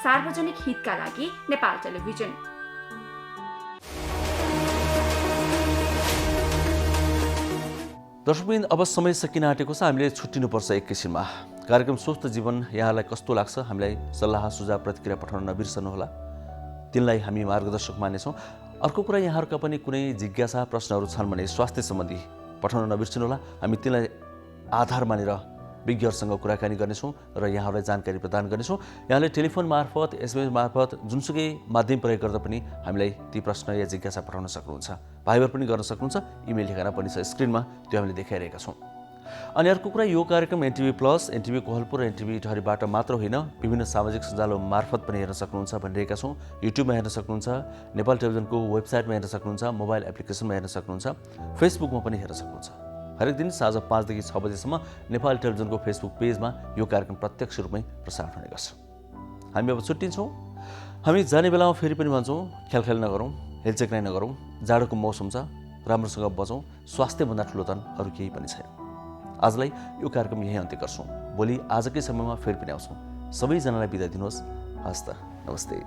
Speaker 24: सार्वजनिक हितका लागि नेपाल टेलिभिजन।
Speaker 4: दर्शकबिन अब समय सकिन आँटेको छ, हामीले छुट्टिनुपर्छ एक किसिममा। कार्यक्रम स्वस्थ जीवन यहाँलाई कस्तो लाग्छ हामीलाई सल्लाह सुझाव प्रतिक्रिया पठाउन नबिर्सनुहोला, तिनलाई हामी मार्गदर्शक मानेछौँ। अर्को कुरा यहाँहरूका पनि कुनै जिज्ञासा प्रश्नहरू छन् भने स्वास्थ्य सम्बन्धी पठाउन नबिर्सनुहोला, हामी तिनलाई आधार मानेर विज्ञहरूसँग कुराकानी गर्नेछौँ र यहाँहरूलाई जानकारी प्रदान गर्नेछौँ। यहाँले टेलिफोन मार्फत SMS मार्फत जुनसुकै माध्यम प्रयोग गर्दा पनि हामीलाई ती प्रश्न या जिज्ञासा पठाउन सक्नुहुन्छ। भाइबर पनि गर्न सक्नुहुन्छ, इमेल ठेगाना पनि छ स्क्रिनमा, त्यो हामीले देखाइरहेका छौँ। अनि अर्को कुरा यो कार्यक्रम NTV प्लस, NTV कोहलपुर र NTV टहरीबाट मात्र होइन, विभिन्न सामाजिक सञ्जाल मार्फत पनि हेर्न सक्नुहुन्छ भनिरहेका छौँ। युट्युबमा हेर्न सक्नुहुन्छ, नेपाल टेलिभिजनको वेबसाइटमा हेर्न सक्नुहुन्छ, मोबाइल एप्लिकेसनमा हेर्न सक्नुहुन्छ, फेसबुकमा पनि हेर्न सक्नुहुन्छ। हरेक दिन साँझ 5 देखि 6 बजेसम्म नेपाल टेलिभिजनको फेसबुक पेजमा यो कार्यक्रम प्रत्यक्ष रूपमै प्रसारण हुने गर्छ। हामी अब छुट्टिन्छौँ। हामी जाने बेलामा फेरि पनि भन्छौँ, ख्याल नगरौँ, हेलचेक्राइ नगरौँ, जाडोको मौसम छ, राम्रोसँग बचौँ, स्वास्थ्यभन्दा ठुलो त अरू केही पनि छैन। आजलाई यो कार्यक्रम यहीँ अन्त्य गर्छौँ। भोलि आजकै समयमा फेरि पनि आउँछौँ। सबैजनालाई बिदा दिनुहोस्। हस् त, नमस्ते।